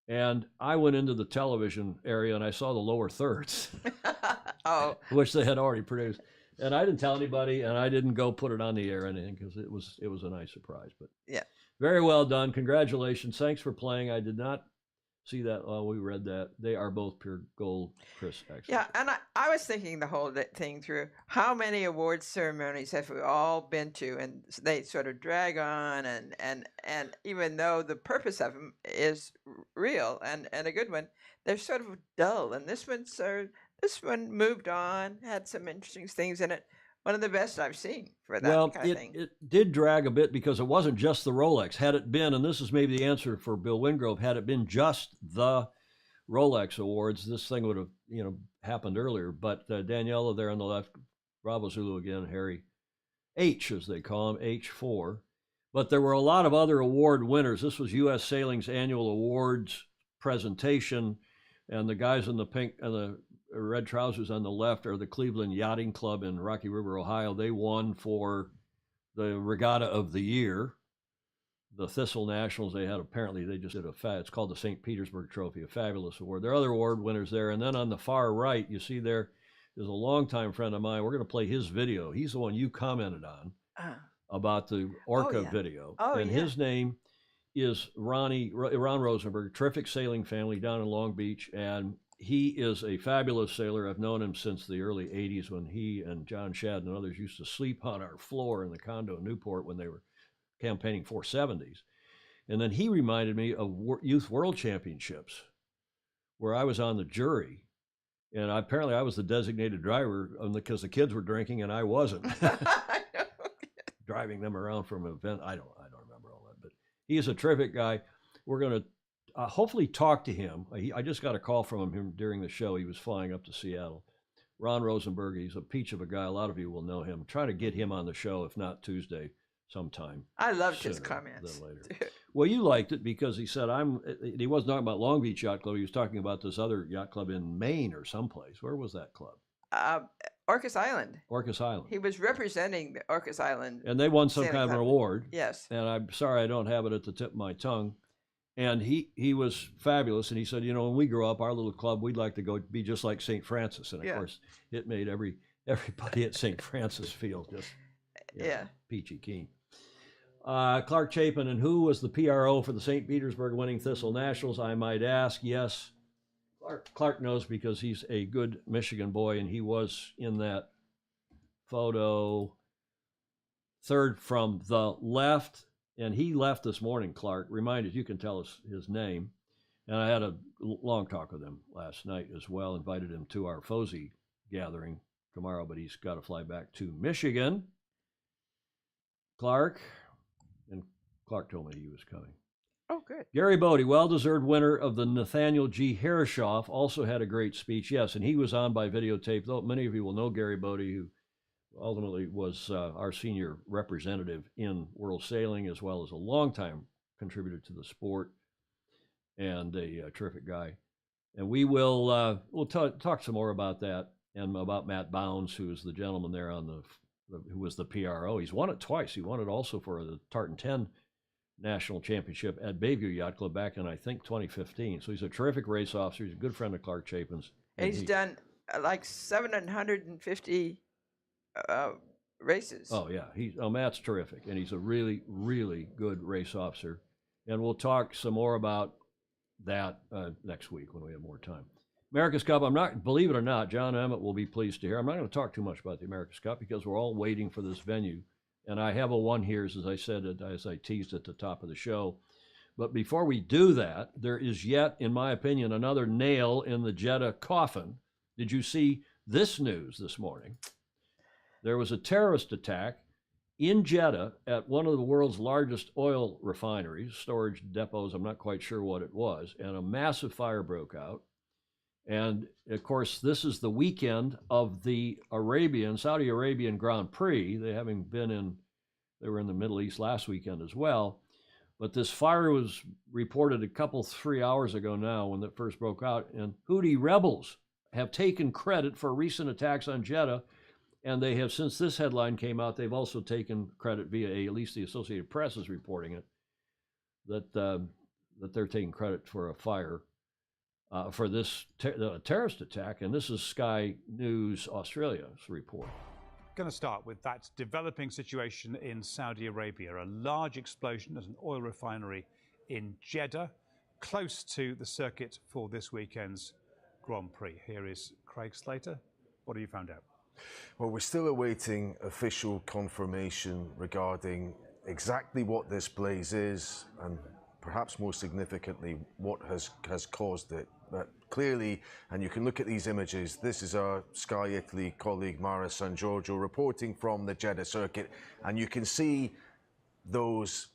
And I went into the television area and I saw the lower thirds, Oh, which they had already produced. And I didn't tell anybody, and I didn't go put it on the air or anything because it was a nice surprise. But yeah. very well done. Congratulations. Thanks for playing. I did not see that. Oh, we read that. They are both pure gold, Chris. Excellent. Yeah, and I was thinking the whole thing through. How many awards ceremonies have we all been to, and they sort of drag on, and even though the purpose of them is real and a good one, they're sort of dull. And this one moved on, had some interesting things in it. One of the best I've seen for that kind of thing. It did drag a bit because it wasn't just the Rolex. Had it been, and this is maybe the answer for Bill Wingrove, had it been just the Rolex Awards, this thing would have, happened earlier. But Daniela there on the left, Bravo Zulu again, Harry H, as they call him, H4. But there were a lot of other award winners. This was U.S. Sailing's annual awards presentation, and the guys in the pink and the red trousers on the left are the Cleveland Yachting Club in Rocky River, Ohio. They won for the Regatta of the Year. The Thistle Nationals, they just did it's called the St. Petersburg Trophy, a fabulous award. There are other award winners there. And then on the far right, you see there is a longtime friend of mine. We're going to play his video. He's the one you commented on about the Orca video. Oh, and his name is Ron Rosenberg, terrific sailing family down in Long Beach. And he is a fabulous sailor. I've known him since the early 80s when he and John Shad and others used to sleep on our floor in the condo in Newport when they were campaigning 470s. And then he reminded me of Youth World Championships, where I was on the jury. And apparently I was the designated driver because the kids were drinking and I wasn't. Driving them around from an event. I don't remember all that. But he is a terrific guy. We're going to hopefully talk to him. I just got a call from him during the show. He was flying up to Seattle. Ron Rosenberg, he's a peach of a guy. A lot of you will know him. Try to get him on the show, if not Tuesday, sometime. I loved his comments. Well, you liked it because he said, he wasn't talking about Long Beach Yacht Club. He was talking about this other yacht club in Maine or someplace. Where was that club? Orcas Island. Orcas Island. He was representing the Orcas Island. And they won some kind of an award. Yes. And I'm sorry I don't have it at the tip of my tongue. And he was fabulous. And he said, when we grow up, our little club, we'd like to go be just like St. Francis. And of course, it made everybody at St. Francis feel just peachy keen. Clark Chapin, and who was the PRO for the St. Petersburg winning Thistle Nationals, I might ask? Yes, Clark knows because he's a good Michigan boy, and he was in that photo third from the left. And he left this morning, Clark. Remind us, you can tell us his name. And I had a long talk with him last night as well, invited him to our FOSI gathering tomorrow, but he's got to fly back to Michigan. Clark, and Clark told me he was coming. Oh, good. Gary Bodie, well-deserved winner of the Nathaniel G. Herreshoff, also had a great speech. Yes, and he was on by videotape, though many of you will know Gary Bodie, who ultimately was our senior representative in world sailing, as well as a longtime contributor to the sport and a terrific guy. And we'll talk some more about that and about Matt Bounds, who is the gentleman there on who was the PRO. He's won it twice. He won it also for the Tartan 10 National Championship at Bayview Yacht Club back in, I think, 2015. So he's a terrific race officer. He's a good friend of Clark Chapin's. And he's done like 750 races. Oh, yeah. Matt's terrific. And he's a really, really good race officer. And we'll talk some more about that next week when we have more time. America's Cup, believe it or not, John Emmett will be pleased to hear. I'm not going to talk too much about the America's Cup because we're all waiting for this venue. And I have a one here, as I said, as I teased at the top of the show. But before we do that, there is yet, in my opinion, another nail in the Jeddah coffin. Did you see this news this morning? There was a terrorist attack in Jeddah at one of the world's largest oil refineries, storage depots, I'm not quite sure what it was, and a massive fire broke out. And, of course, this is the weekend of the Saudi Arabian Grand Prix. They were in the Middle East last weekend as well. But this fire was reported 3 hours ago now when it first broke out. And Houthi rebels have taken credit for recent attacks on Jeddah And they have, since this headline came out, they've also taken credit via, at least the Associated Press is reporting it, that they're taking credit for a fire, for this terrorist attack. And this is Sky News Australia's report. Going to start with that developing situation in Saudi Arabia. A large explosion at an oil refinery in Jeddah, close to the circuit for this weekend's Grand Prix. Here is Craig Slater. What have you found out? Well, we're still awaiting official confirmation regarding exactly what this blaze is and perhaps more significantly what has caused it. But clearly, and you can look at these images, this is our Sky Italy colleague Mara San Giorgio reporting from the Jeddah circuit, and you can see those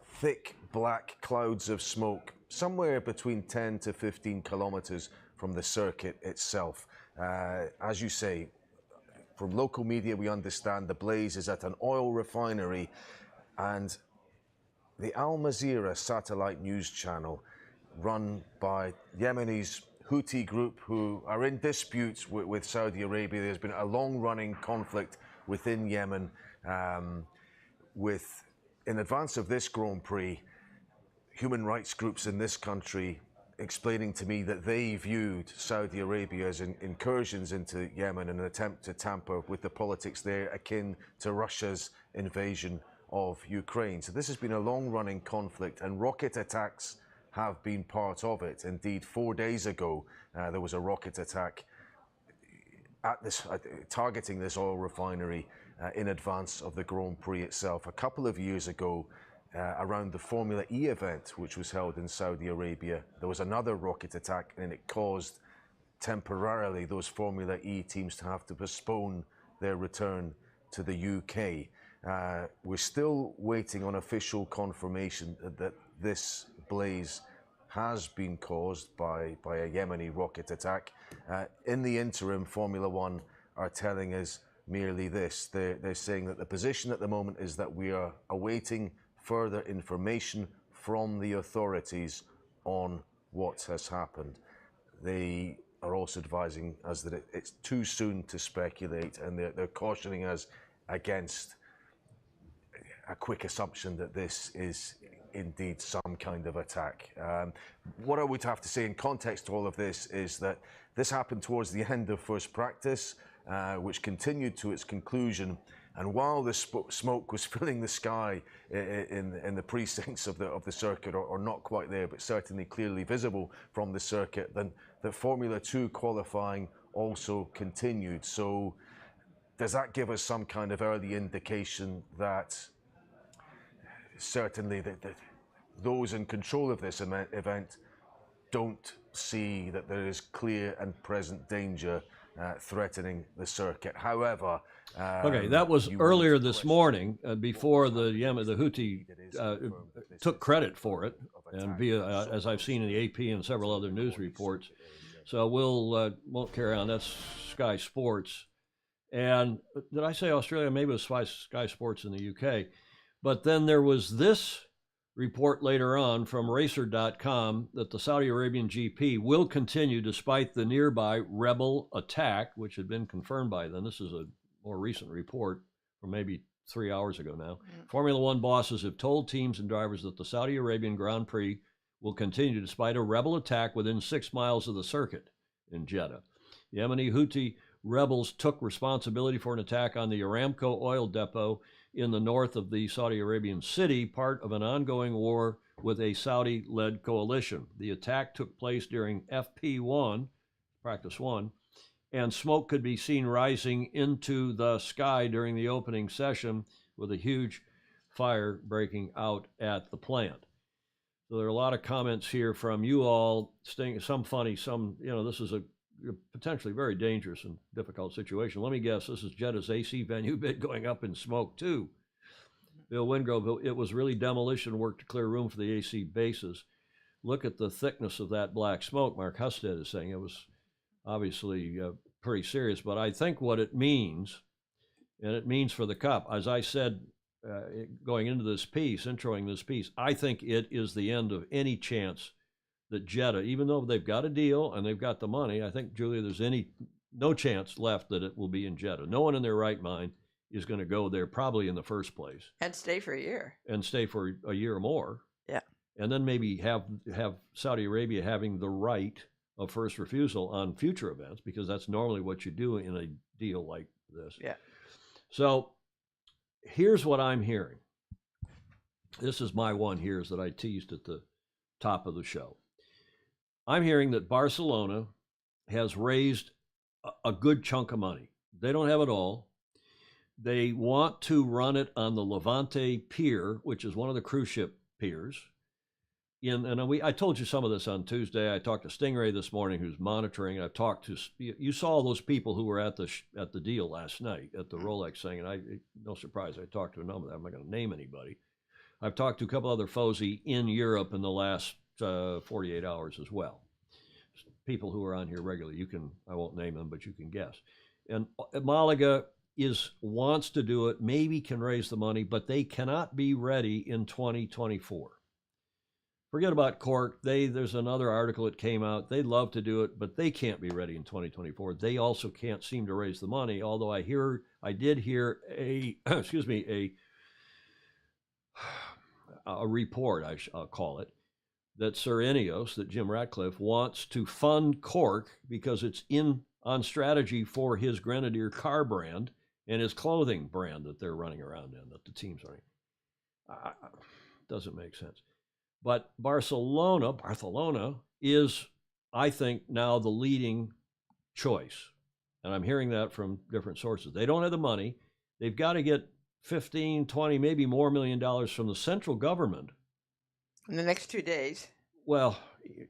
thick black clouds of smoke somewhere between 10 to 15 kilometers from the circuit itself. As you say, from local media we understand the blaze is at an oil refinery, and the Al Jazeera satellite news channel run by Yemeni's Houthi group, who are in disputes with Saudi Arabia. There's been a long-running conflict within Yemen. In advance of this Grand Prix, human rights groups in this country explaining to me that they viewed Saudi Arabia as incursions into Yemen and an attempt to tamper with the politics there, akin to Russia's invasion of Ukraine. So this has been a long-running conflict, and rocket attacks have been part of it. Indeed, 4 days ago, there was a rocket attack targeting this oil refinery in advance of the Grand Prix itself. A couple of years ago, around the Formula E event, which was held in Saudi Arabia, there was another rocket attack, and it caused temporarily those Formula E teams to have to postpone their return to the UK. We're still waiting on official confirmation that this blaze has been caused by a Yemeni rocket attack. In the interim, Formula One are telling us merely this. They're saying that the position at the moment is that we are awaiting further information from the authorities on what has happened. They are also advising us that it's too soon to speculate, and they're cautioning us against a quick assumption that this is indeed some kind of attack. What I would have to say in context to all of this is that this happened towards the end of first practice, which continued to its conclusion. And while the smoke was filling the sky in the precincts of the circuit, or not quite there, but certainly clearly visible from the circuit, then the Formula 2 qualifying also continued. So does that give us some kind of early indication that certainly that those in control of this event don't see that there is clear and present danger threatening the circuit? However, okay, that was earlier this morning, before the Houthi took credit for it, and via, as I've seen in the AP and several other news reports. So won't carry on. That's Sky Sports. And did I say Australia? Maybe it was Sky Sports in the UK. But then there was this report later on from Racer.com that the Saudi Arabian GP will continue despite the nearby rebel attack, which had been confirmed by then. This is a more recent report from maybe 3 hours ago now. Formula One bosses have told teams and drivers that the Saudi Arabian Grand Prix will continue despite a rebel attack within 6 miles of the circuit in Jeddah. Yemeni Houthi rebels took responsibility for an attack on the Aramco oil depot in the north of the Saudi Arabian city, part of an ongoing war with a Saudi-led coalition. The attack took place during FP1, Practice 1, and smoke could be seen rising into the sky during the opening session, with a huge fire breaking out at the plant. So there are a lot of comments here from you all, some funny, some, this is a potentially very dangerous and difficult situation. Let me guess, this is Jeddah's AC venue bid going up in smoke too. Bill Wingrove, it was really demolition work to clear room for the AC bases. Look at the thickness of that black smoke, Mark Husted is saying. It was obviously pretty serious, but I think what it means, and it means for the Cup, as I said going into this piece, introing this piece, I think it is the end of any chance that Jeddah, even though they've got a deal and they've got the money, I think, Julia, there's any no chance left that it will be in Jeddah. No one in their right mind is going to go there probably in the first place. And stay for a year. And stay for a year or more. Yeah. And then maybe have Saudi Arabia having the right of first refusal on future events, because that's normally what you do in a deal like this. Yeah. So here's what I'm hearing. This is my one here's that I teased at the top of the show. I'm hearing that Barcelona has raised a good chunk of money. They don't have it all. They want to run it on the Levante Pier, which is one of the cruise ship piers. I told you some of this on Tuesday. I talked to Stingray this morning, who's monitoring. I've talked to, you saw those people who were at the deal last night at the Rolex thing, and no surprise, I talked to a number of them. I'm not going to name anybody. I've talked to a couple other FOSI in Europe in the last 48 hours as well. People who are on here regularly. I won't name them, but you can guess. And Malaga wants to do it, maybe can raise the money, but they cannot be ready in 2024. Forget about Cork. There's another article that came out. They'd love to do it, but they can't be ready in 2024. They also can't seem to raise the money, although I did hear a report, I'll call it, that Sir Ineos, that Jim Ratcliffe wants to fund Cork because it's on strategy for his Grenadier car brand and his clothing brand that they're running around in, that the team's running. Doesn't make sense. But Barcelona is, I think, now the leading choice. And I'm hearing that from different sources. They don't have the money. They've got to get 15, 20, maybe more $1 million from the central government. In the next 2 days. Well,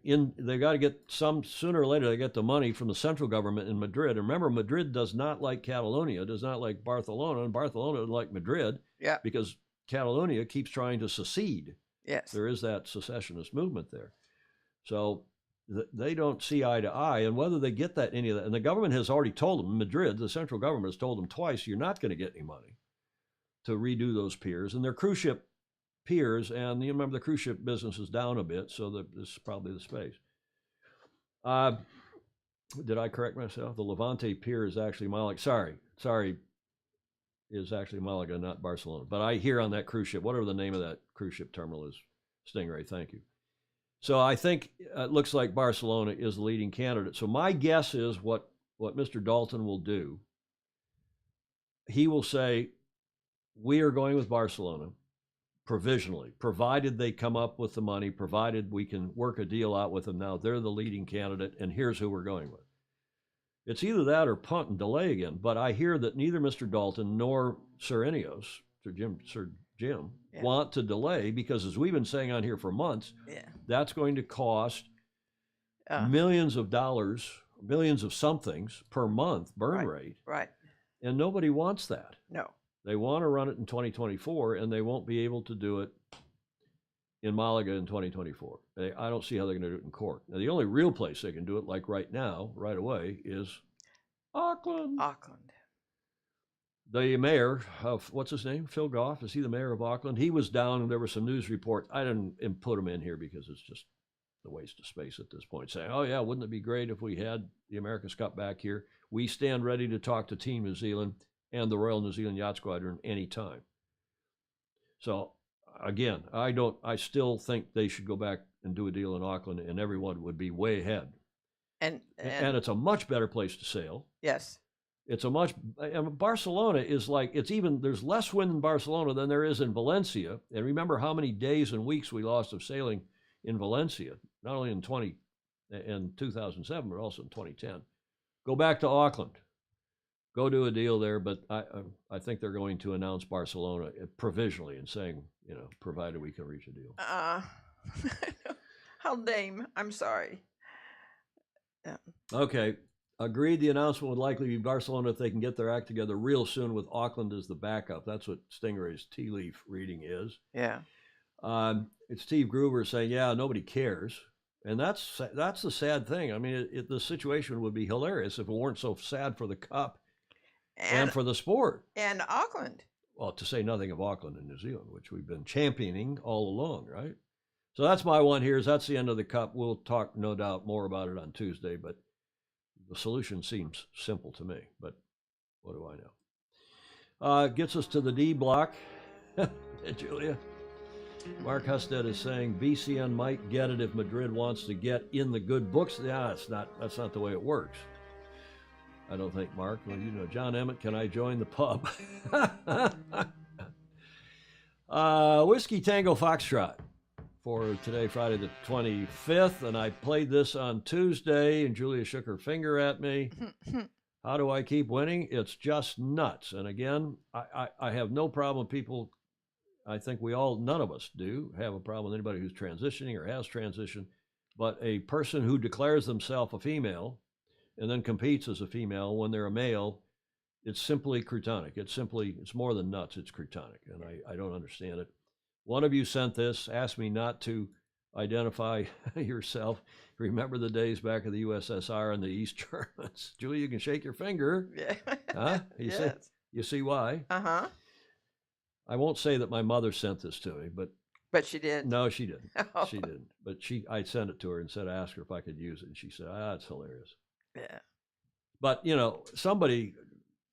they've got to get some, sooner or later, they get the money from the central government in Madrid. And remember, Madrid does not like Catalonia, does not like Barcelona, and Barcelona doesn't like Madrid. Yeah. Because Catalonia keeps trying to secede. Yes. There is that secessionist movement there. So they don't see eye to eye. And whether they get any of that, and the government has already told them, Madrid, the central government has told them twice, you're not going to get any money to redo those piers. And they're cruise ship piers, and you remember the cruise ship business is down a bit, so this is probably the space. Did I correct myself? The Levante Pier is actually Malaga. Sorry, is actually Malaga, not Barcelona. But I hear on that cruise ship, whatever the name of that cruise ship terminal is, Stingray, thank you. So I think it looks like Barcelona is the leading candidate. So my guess is what Mr. Dalton will do, he will say, we are going with Barcelona provisionally, provided they come up with the money, provided we can work a deal out with them now. They're the leading candidate, and here's who we're going with. It's either that or punt and delay again. But I hear that neither Mr. Dalton nor Sir Ineos, Sir Jim, want to delay, because as we've been saying on here for months, that's going to cost millions of dollars, millions of somethings per month burn rate. Right. And nobody wants that. No. They want to run it in 2024, and they won't be able to do it in Malaga in 2024. I don't see how they're going to do it in Cork. Now, the only real place they can do it, like right now, right away, is Auckland. The mayor of, what's his name? Phil Goff. Is he the mayor of Auckland? He was down, and there were some news reports. I didn't put him in here because it's just a waste of space at this point, saying, oh, yeah, wouldn't it be great if we had the America's Cup back here? We stand ready to talk to Team New Zealand and the Royal New Zealand Yacht Squadron anytime. So, again, I still think they should go back and do a deal in Auckland, and everyone would be way ahead. And it's a much better place to sail. Yes. Barcelona is like, there's less wind in Barcelona than there is in Valencia. And remember how many days and weeks we lost of sailing in Valencia, not only in 2007, but also in 2010. Go back to Auckland. Go do a deal there, but I think they're going to announce Barcelona provisionally and saying, provided we can reach a deal. How lame. I'm sorry. Yeah. Okay. Agreed, the announcement would likely be Barcelona if they can get their act together real soon with Auckland as the backup. That's what Stingray's tea leaf reading is. Yeah. It's Steve Gruber saying, yeah, nobody cares. And that's the sad thing. I mean, the situation would be hilarious if it weren't so sad for the Cup and for the sport. And Auckland. Well, to say nothing of Auckland and New Zealand, which we've been championing all along, right? So that's my one here. That's the end of the Cup. We'll talk, no doubt, more about it on Tuesday, but The solution seems simple to me, but what do I know? Gets us to the D block. Hey, Julia. Mark Husted is saying VCN might get it if Madrid wants to get in the good books. Yeah, that's not the way it works. I don't think, Mark. Well, you know, John Emmett, can I join the pub? Whiskey Tango Foxtrot for today, Friday the 25th. And I played this on Tuesday, and Julia shook her finger at me. How do I keep winning? It's just nuts. And again, I have no problem with people. I think none of us do have a problem with anybody who's transitioning or has transitioned. But a person who declares themselves a female and then competes as a female when they're a male, it's simply cretonic. It's more than nuts. It's cretonic. And I don't understand it. One of you sent this, asked me not to identify yourself. Remember the days back of the USSR and the East Germans. Julie, you can shake your finger. Yeah. Huh? You see why? Uh-huh. I won't say that my mother sent this to me, but she did. No, she didn't. She didn't. But I sent it to her and said, I asked her if I could use it. And she said, it's hilarious. Yeah. But, you know, somebody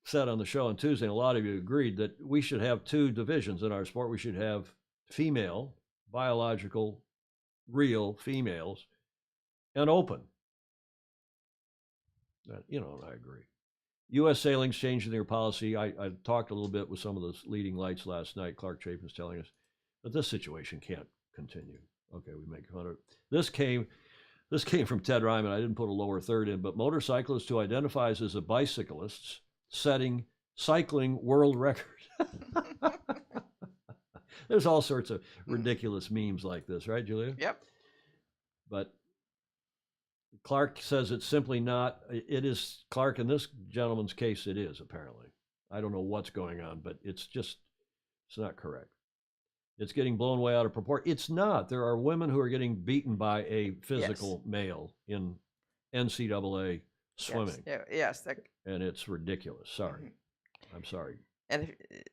said on the show on Tuesday, and a lot of you agreed, that we should have two divisions in our sport. We should have female, biological, real females, and open. You know, and I agree. U.S. Sailing's changing their policy. I talked a little bit with some of the leading lights last night. Clark Chapin's telling us that this situation can't continue. Okay, we make fun of it. This came from Ted Ryman. I didn't put a lower third in, but motorcyclist who identifies as a bicyclist setting cycling world record. There's all sorts of ridiculous memes like this, right, Julia? Yep. But Clark says it's simply not. It is, Clark, in this gentleman's case, it is, apparently. I don't know what's going on, but it's not correct. It's getting blown way out of proportion. It's not. There are women who are getting beaten by a physical male in NCAA swimming. Yes. And it's ridiculous. Sorry. I'm sorry. And it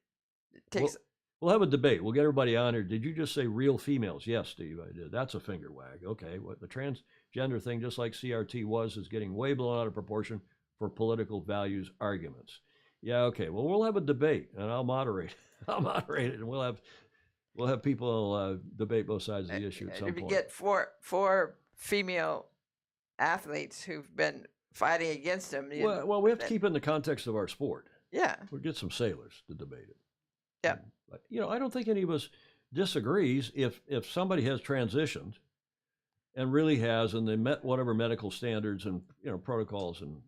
takes... We'll have a debate. We'll get everybody on here. Did you just say real females? Yes, Steve, I did. That's a finger wag. Okay, what the transgender thing, just like CRT is getting way blown out of proportion for political values arguments. Yeah, okay. Well, we'll have a debate, and I'll moderate. I'll moderate it, and we'll have people debate both sides of the issue at some point. If you get four female athletes who've been fighting against them. Well, we have to keep it in the context of our sport. Yeah. We'll get some sailors to debate it. Yeah. But, you know, I don't think any of us disagrees if somebody has transitioned and really has, and they met whatever medical standards and, you know, protocols and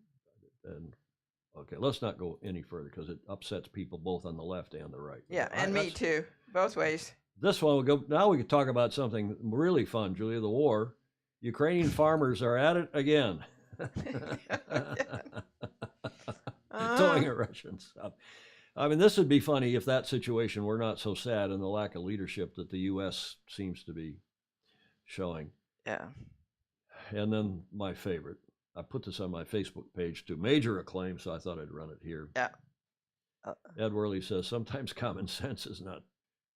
okay, let's not go any further because it upsets people both on the left and the right. Yeah, and me too, both ways. This one will go. Now we can talk about something really fun, Julia. The war. Ukrainian farmers are at it again. Towing a Russian stuff. I mean, this would be funny if that situation were not so sad and the lack of leadership that the U.S. seems to be showing. Yeah. And then my favorite. I put this on my Facebook page to major acclaim, so I thought I'd run it here. Yeah. Ed Worley says, sometimes common sense is not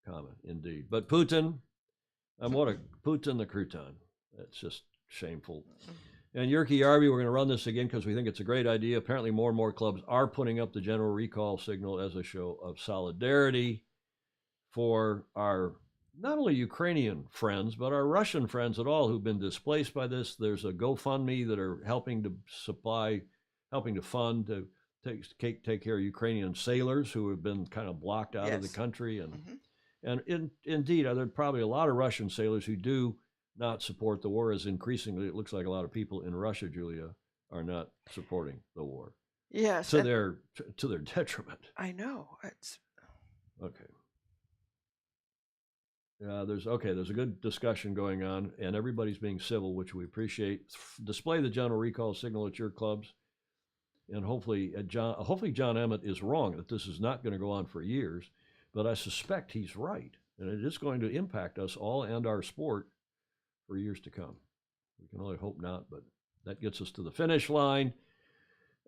common, indeed. But Putin, Putin the crouton. That's just shameful. And Yerky Yarby, we're going to run this again because we think it's a great idea. Apparently more and more clubs are putting up the general recall signal as a show of solidarity for our not only Ukrainian friends, but our Russian friends at all who've been displaced by this. There's a GoFundMe that are helping to fund to take care of Ukrainian sailors who have been kind of blocked out of the country. And indeed, there are probably a lot of Russian sailors who do not support the war, as increasingly it looks like a lot of people in Russia, Julia, are not supporting the war. Yes. To their detriment. I know. It's okay. There's a good discussion going on, and everybody's being civil, which we appreciate. Display the general recall signal at your clubs, and hopefully John Emmett is wrong that this is not going to go on for years, but I suspect he's right, and it is going to impact us all and our sport for years to come. We can only hope not, but that gets us to the finish line.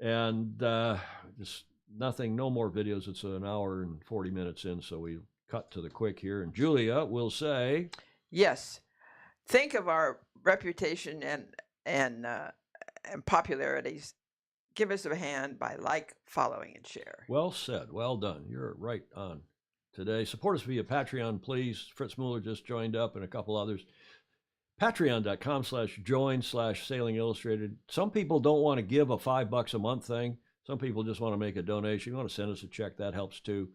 And just nothing, no more videos. It's an hour and 40 minutes in, so we cut to the quick here. And Julia will say, yes, think of our reputation and popularities give us a hand by following, and share. Well said. Well done. You're right on today. Support us via Patreon, please. Fritz Mueller just joined up and a couple others. Patreon.com/join/Sailing Illustrated. Some people don't want to give a $5 a month thing. Some people just want to make a donation. You want to send us a check, that helps too.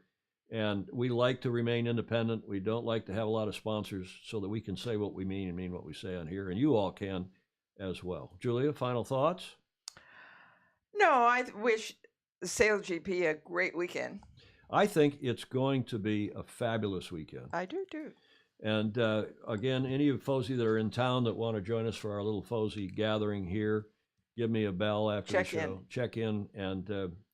And we like to remain independent. We don't like to have a lot of sponsors so that we can say what we mean and mean what we say on here. And you all can as well. Julia, final thoughts? No, I wish SailGP a great weekend. I think it's going to be a fabulous weekend. I do too. And again, any of FOSI that are in town that want to join us for our little FOSI gathering here, give me a bell after the show. Check in. And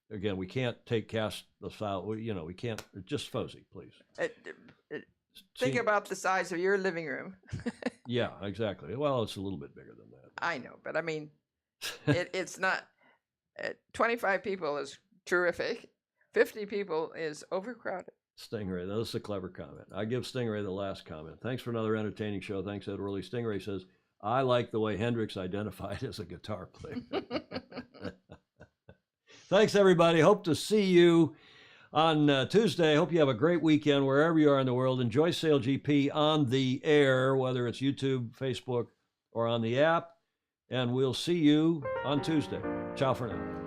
again, we can't take cast the file. We can't. Just FOSI, please. Think about the size of your living room. Yeah, exactly. Well, it's a little bit bigger than that. I know, but I mean, it's not. 25 people is terrific. 50 people is overcrowded. Stingray, that's a clever comment. I give Stingray the last comment. Thanks for another entertaining show. Thanks, Ed Worley. Stingray says, I like the way Hendrix identified as a guitar player. Thanks, everybody. Hope to see you on Tuesday. Hope you have a great weekend wherever you are in the world. Enjoy SailGP on the air, whether it's YouTube, Facebook, or on the app. And we'll see you on Tuesday. Ciao for now.